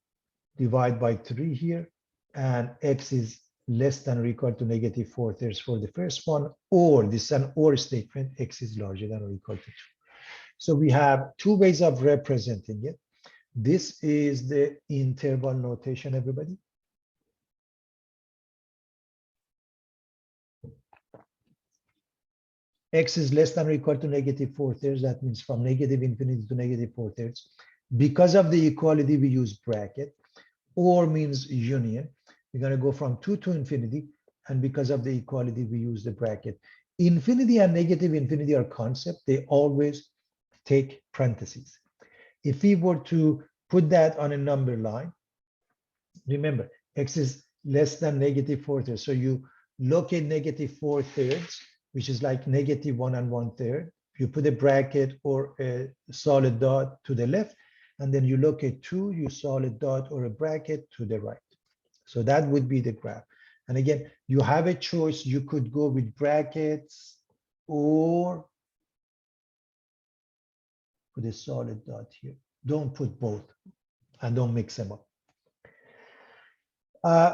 [SPEAKER 1] divide by 3 here, and x is less than or equal to negative 4/3 for the first one, or this is an or statement, x is larger than or equal to 2. So we have two ways of representing it. This is the interval notation, everybody. X is less than or equal to negative 4/3. That means from negative infinity to negative 4/3. Because of the equality, we use bracket. Or means union. We're going to go from 2 to infinity. And because of the equality, we use the bracket. Infinity and negative infinity are concepts. They always take parentheses. If we were to put that on a number line, remember, x is less than negative 4/3. So you locate negative 4/3, which is like negative 1 1/3. You put a bracket or a solid dot to the left, and then you locate 2, you solid dot or a bracket to the right. So that would be the graph. And again, you have a choice. You could go with brackets or put a solid dot here. Don't put both and don't mix them up.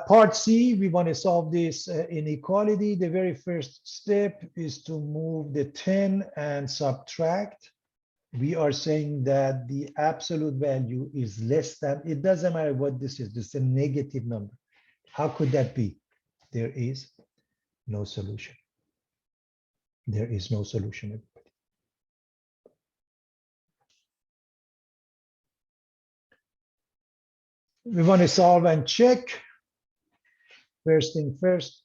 [SPEAKER 1] Part C, we want to solve this inequality. The very first step is to move the 10 and subtract. We are saying that the absolute value is less than, it doesn't matter what this is a negative number. How could that be? There is no solution. There is no solution, everybody. We want to solve and check. First thing first,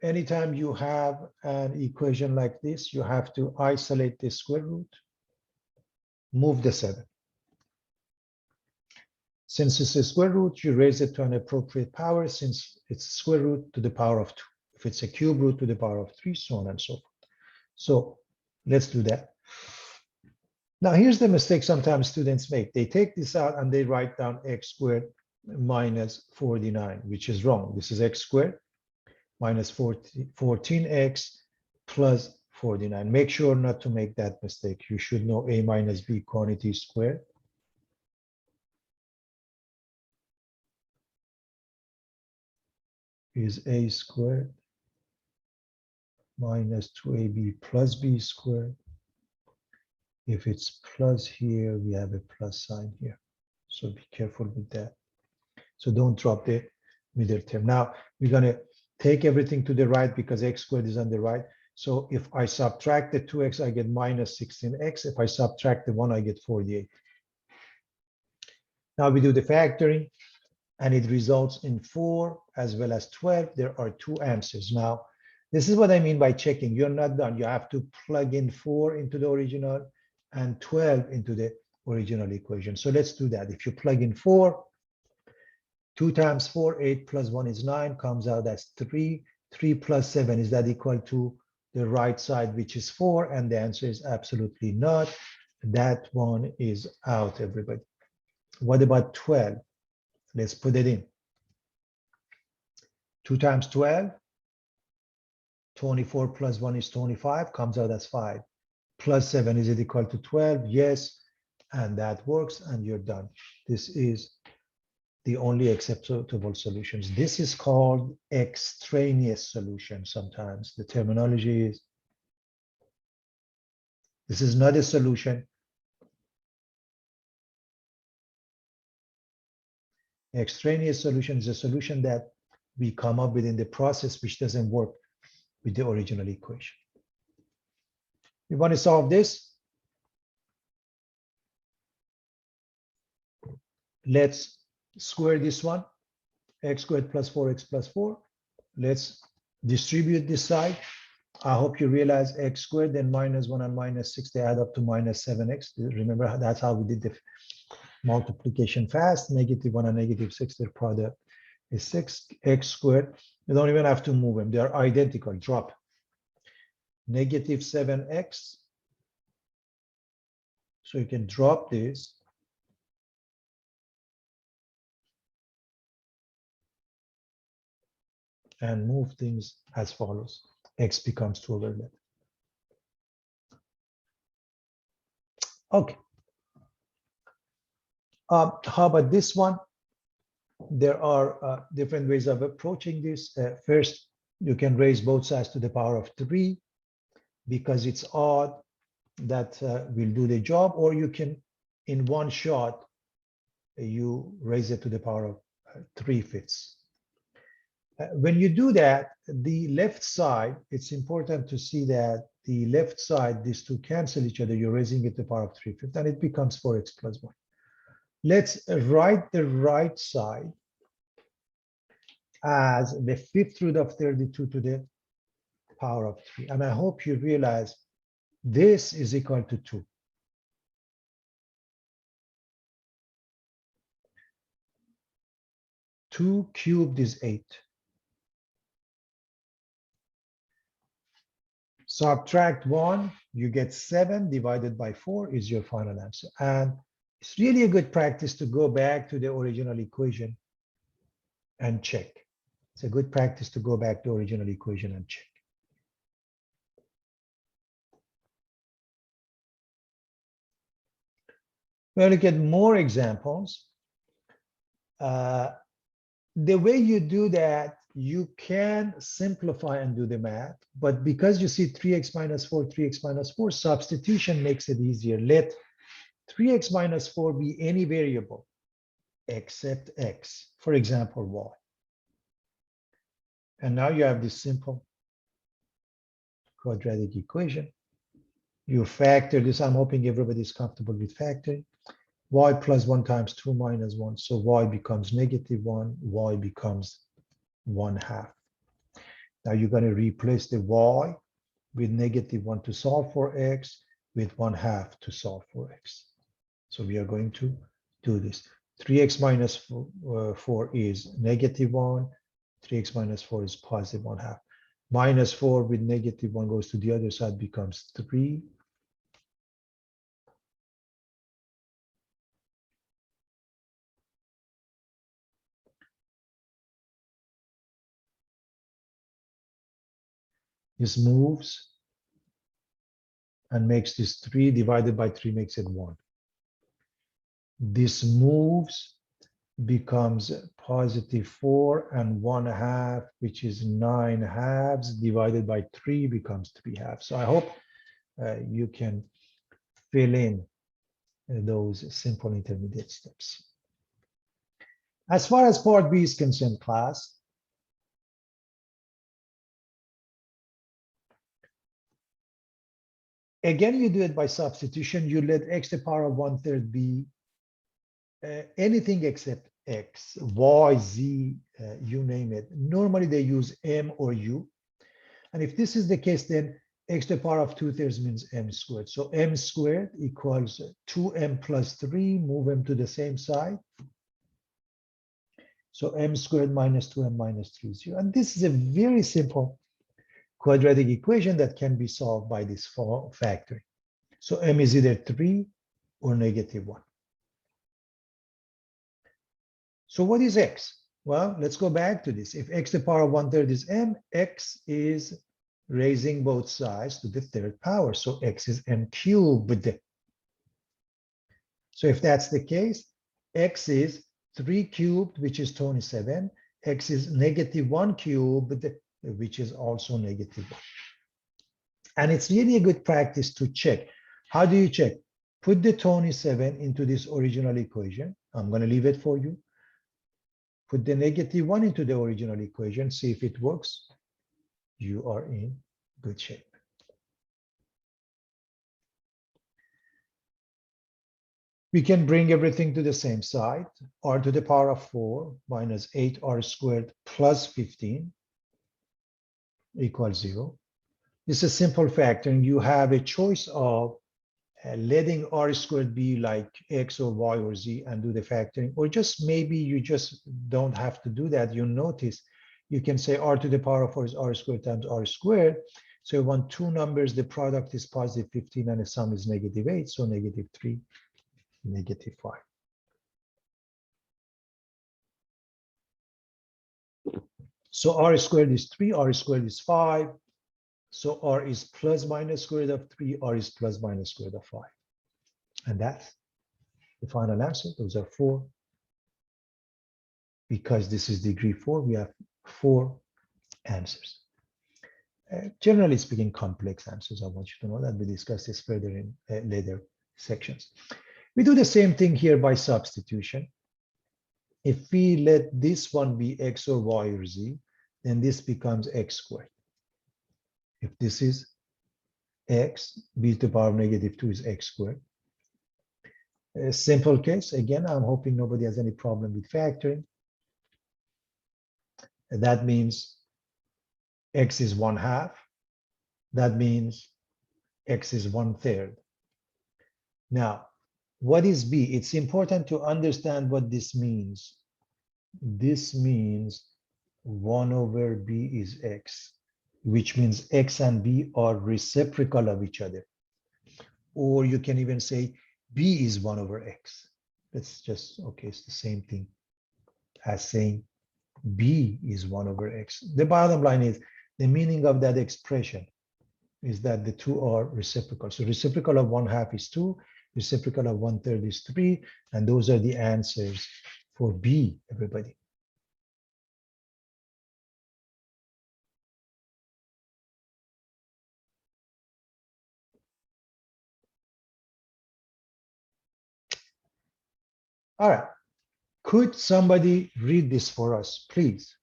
[SPEAKER 1] anytime you have an equation like this, you have to isolate the square root, move the 7. Since it's a square root, you raise it to an appropriate power. Since it's a square root, to the power of 2. If it's a cube root, to the power of 3, so on and so forth. So let's do that. Now here's the mistake sometimes students make. They take this out and they write down x squared minus 49, which is wrong. This is x squared minus 14x plus 49. Make sure not to make that mistake. You should know a minus b quantity squared is a squared minus 2ab plus b squared. If it's plus here, we have a plus sign here. So be careful with that. So don't drop the middle term. Now we're going to take everything to the right because x squared is on the right. So if I subtract the 2x, I get minus 16x. If I subtract the 1, I get 48. Now we do the factoring, and it results in 4 as well as 12. There are 2 answers. Now, this is what I mean by checking. You're not done. You have to plug in 4 into the original and 12 into the original equation. So let's do that. If you plug in 4, 2 times 4, 8 plus 1 is 9, comes out as 3. 3 plus 7, is that equal to the right side, which is 4? And the answer is absolutely not. That one is out, everybody. What about 12? Let's put it in. 2 times 12, 24 plus 1 is 25, comes out as 5. Plus 7, is it equal to 12? Yes, and that works, and you're done. This is the only acceptable solutions. This is called extraneous solution sometimes. The terminology is, this is not a solution. Extraneous solution is a solution that we come up with in the process which doesn't work with the original equation. We want to solve this. Let's square this one, x squared plus 4x plus 4. Let's distribute this side. I hope you realize x squared, then -1 and -6, they add up to -7x. Remember, that's how we did the multiplication fast. -1 and -6, their product is 6x squared. You don't even have to move them. They are identical. Drop. -7x. So you can drop this. And move things as follows. X becomes 2 over 11. Okay. How about this one? There are different ways of approaching this. First, you can raise both sides to the power of 3 because it's odd. That will do the job, or you can, in one shot, you raise it to the power of 3/5. When you do that, the left side, it's important to see that the left side, these two cancel each other. You're raising it to the power of 3/5, and it becomes 4x plus 1. Let's write the right side as the 5th root of 32 to the power of 3. And I hope you realize this is equal to 2. Two cubed is 8. Subtract 1, you get 7 divided by 4 is your final answer. And it's really a good practice to go back to the original equation and check. It's a good practice to go back to the original equation and check. We'll look at more examples. The way you do that, you can simplify and do the math, but because you see 3x minus 4, 3x minus 4, substitution makes it easier. Let 3x minus 4 be any variable except x, for example, y. And now you have this simple quadratic equation. You factor this. I'm hoping everybody's comfortable with factoring. Y plus 1 times 2 minus 1. So y becomes -1, y becomes 1/2. Now you're going to replace the y with -1 to solve for x, with 1/2 to solve for x. So we are going to do this. 3x minus 4 is -1. 3x minus 4 is positive 1/2. Minus 4 with -1 goes to the other side, becomes 3. This moves and makes this 3 divided by 3 makes it 1. This moves, becomes positive 4 and 1/2, which is 9/2 divided by 3 becomes 3/2. So I hope you can fill in those simple intermediate steps. As far as part B is concerned, class, again, you do it by substitution. You let x to the power of 1/3 be anything except x, y, z, you name it. Normally they use m or u. And if this is the case, then x to the power of 2/3 means m squared. So m squared equals 2m plus 3, move m to the same side. So m squared minus 2m minus 3 is 0. And this is a very simple quadratic equation that can be solved by this factoring. So m is either 3 or -1. So what is x? Well, let's go back to this. If x to the power of 1/3 is m, x is raising both sides to the 3rd power. So x is m cubed. So if that's the case, x is 3 cubed, which is 27. X is -1 cubed, which is also -1. And it's really a good practice to check. How do you check? Put the 27 into this original equation. I'm going to leave it for you. Put the -1 into the original equation, see if it works. You are in good shape. We can bring everything to the same side. R to the power of 4 minus 8r squared plus 15 equals 0. This is simple factoring. You have a choice of letting r squared be like x or y or z and do the factoring, or just maybe you just don't have to do that. You notice you can say r to the power of 4 is r squared times r squared. So you want two numbers, the product is positive 15 and the sum is negative 8, so negative 3, negative 5. So r squared is 3, r squared is 5. So r is plus minus square root of 3, r is plus minus square root of 5. And that's the final answer. Those are 4. Because this is degree 4, we have 4 answers. Generally speaking, complex answers. I want you to know that. We discuss this further in later sections. We do the same thing here by substitution. If we let this one be x or y or z, then this becomes x squared. If this is x, b to the power of negative 2 is x squared. A simple case, again, I'm hoping nobody has any problem with factoring. That means x is 1/2. That means x is 1/3. Now, what is b? It's important to understand what this means. This means 1 over b is x, which means x and b are reciprocal of each other. Or you can even say b is 1 over x. That's just, okay, it's the same thing as saying b is 1 over x. The bottom line is the meaning of that expression is that the two are reciprocal. So reciprocal of 1/2 is 2, reciprocal of 1/3 is 3, and those are the answers for B, everybody. All right. Could somebody read this for us, please?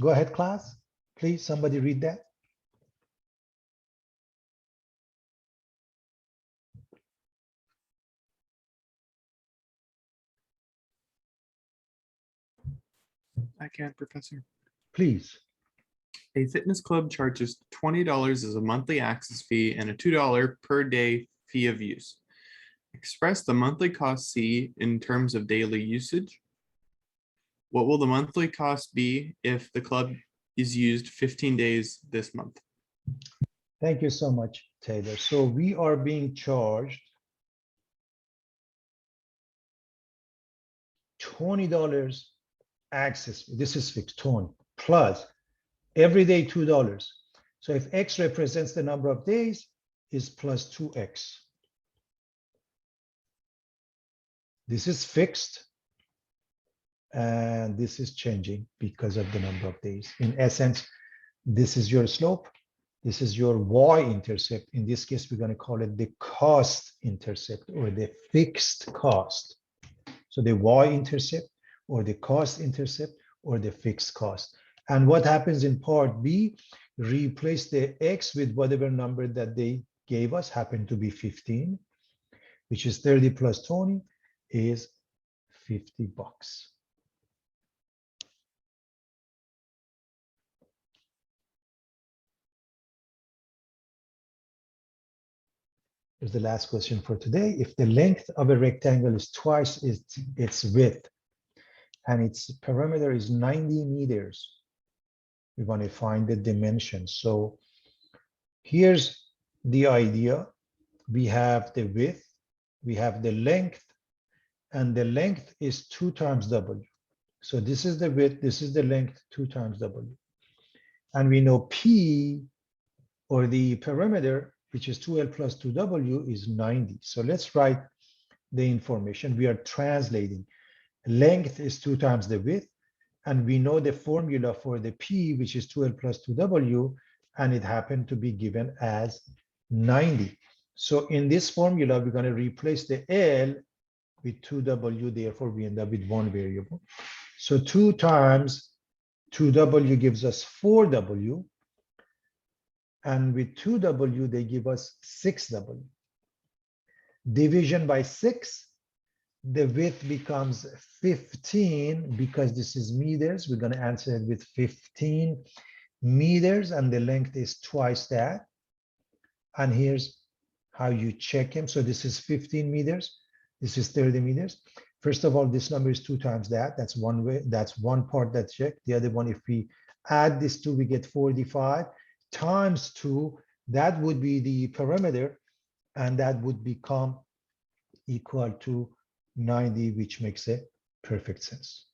[SPEAKER 1] Go ahead, class. Please, somebody read that.
[SPEAKER 2] I can't, Professor.
[SPEAKER 1] Please.
[SPEAKER 2] A fitness club charges $20 as a monthly access fee and a $2 per day fee of use. Express the monthly cost C in terms of daily usage. What will the monthly cost be if the club is used 15 days this month?
[SPEAKER 1] Thank you so much, Taylor. So we are being charged $20 access. This is fixed, 20 plus every day $2. So if X represents the number of days, is plus 2X. This is fixed. And this is changing because of the number of days. In essence, this is your slope. This is your y-intercept. In this case, we're going to call it the cost intercept or the fixed cost. So the y-intercept or the cost intercept or the fixed cost. And what happens in part B, replace the x with whatever number that they gave us, happened to be 15, which is 30 plus 20 is $50. Here's the last question for today. If the length of a rectangle is twice its width and its perimeter is 90 meters, we want to find the dimensions. So here's the idea. We have the width, we have the length, and the length is 2 times W. So this is the width, this is the length, 2 times W. And we know P, or the perimeter, which is 2L plus 2W, is 90. So let's write the information. We are translating. Length is 2 times the width, and we know the formula for the P, which is 2L plus 2W, and it happened to be given as 90. So in this formula, we're going to replace the L with 2W, therefore we end up with one variable. So 2 times 2W gives us 4W. And with 2W, they give us 6W. Division by 6, the width becomes 15 because this is meters. We're going to answer it with 15 meters, and the length is twice that. And here's how you check him. So this is 15 meters. This is 30 meters. First of all, this number is 2 times that. That's one way. That's one part that's checked. The other one, if we add this 2, we get 45 times 2. That would be the perimeter, and that would become equal to 90, which makes a perfect sense.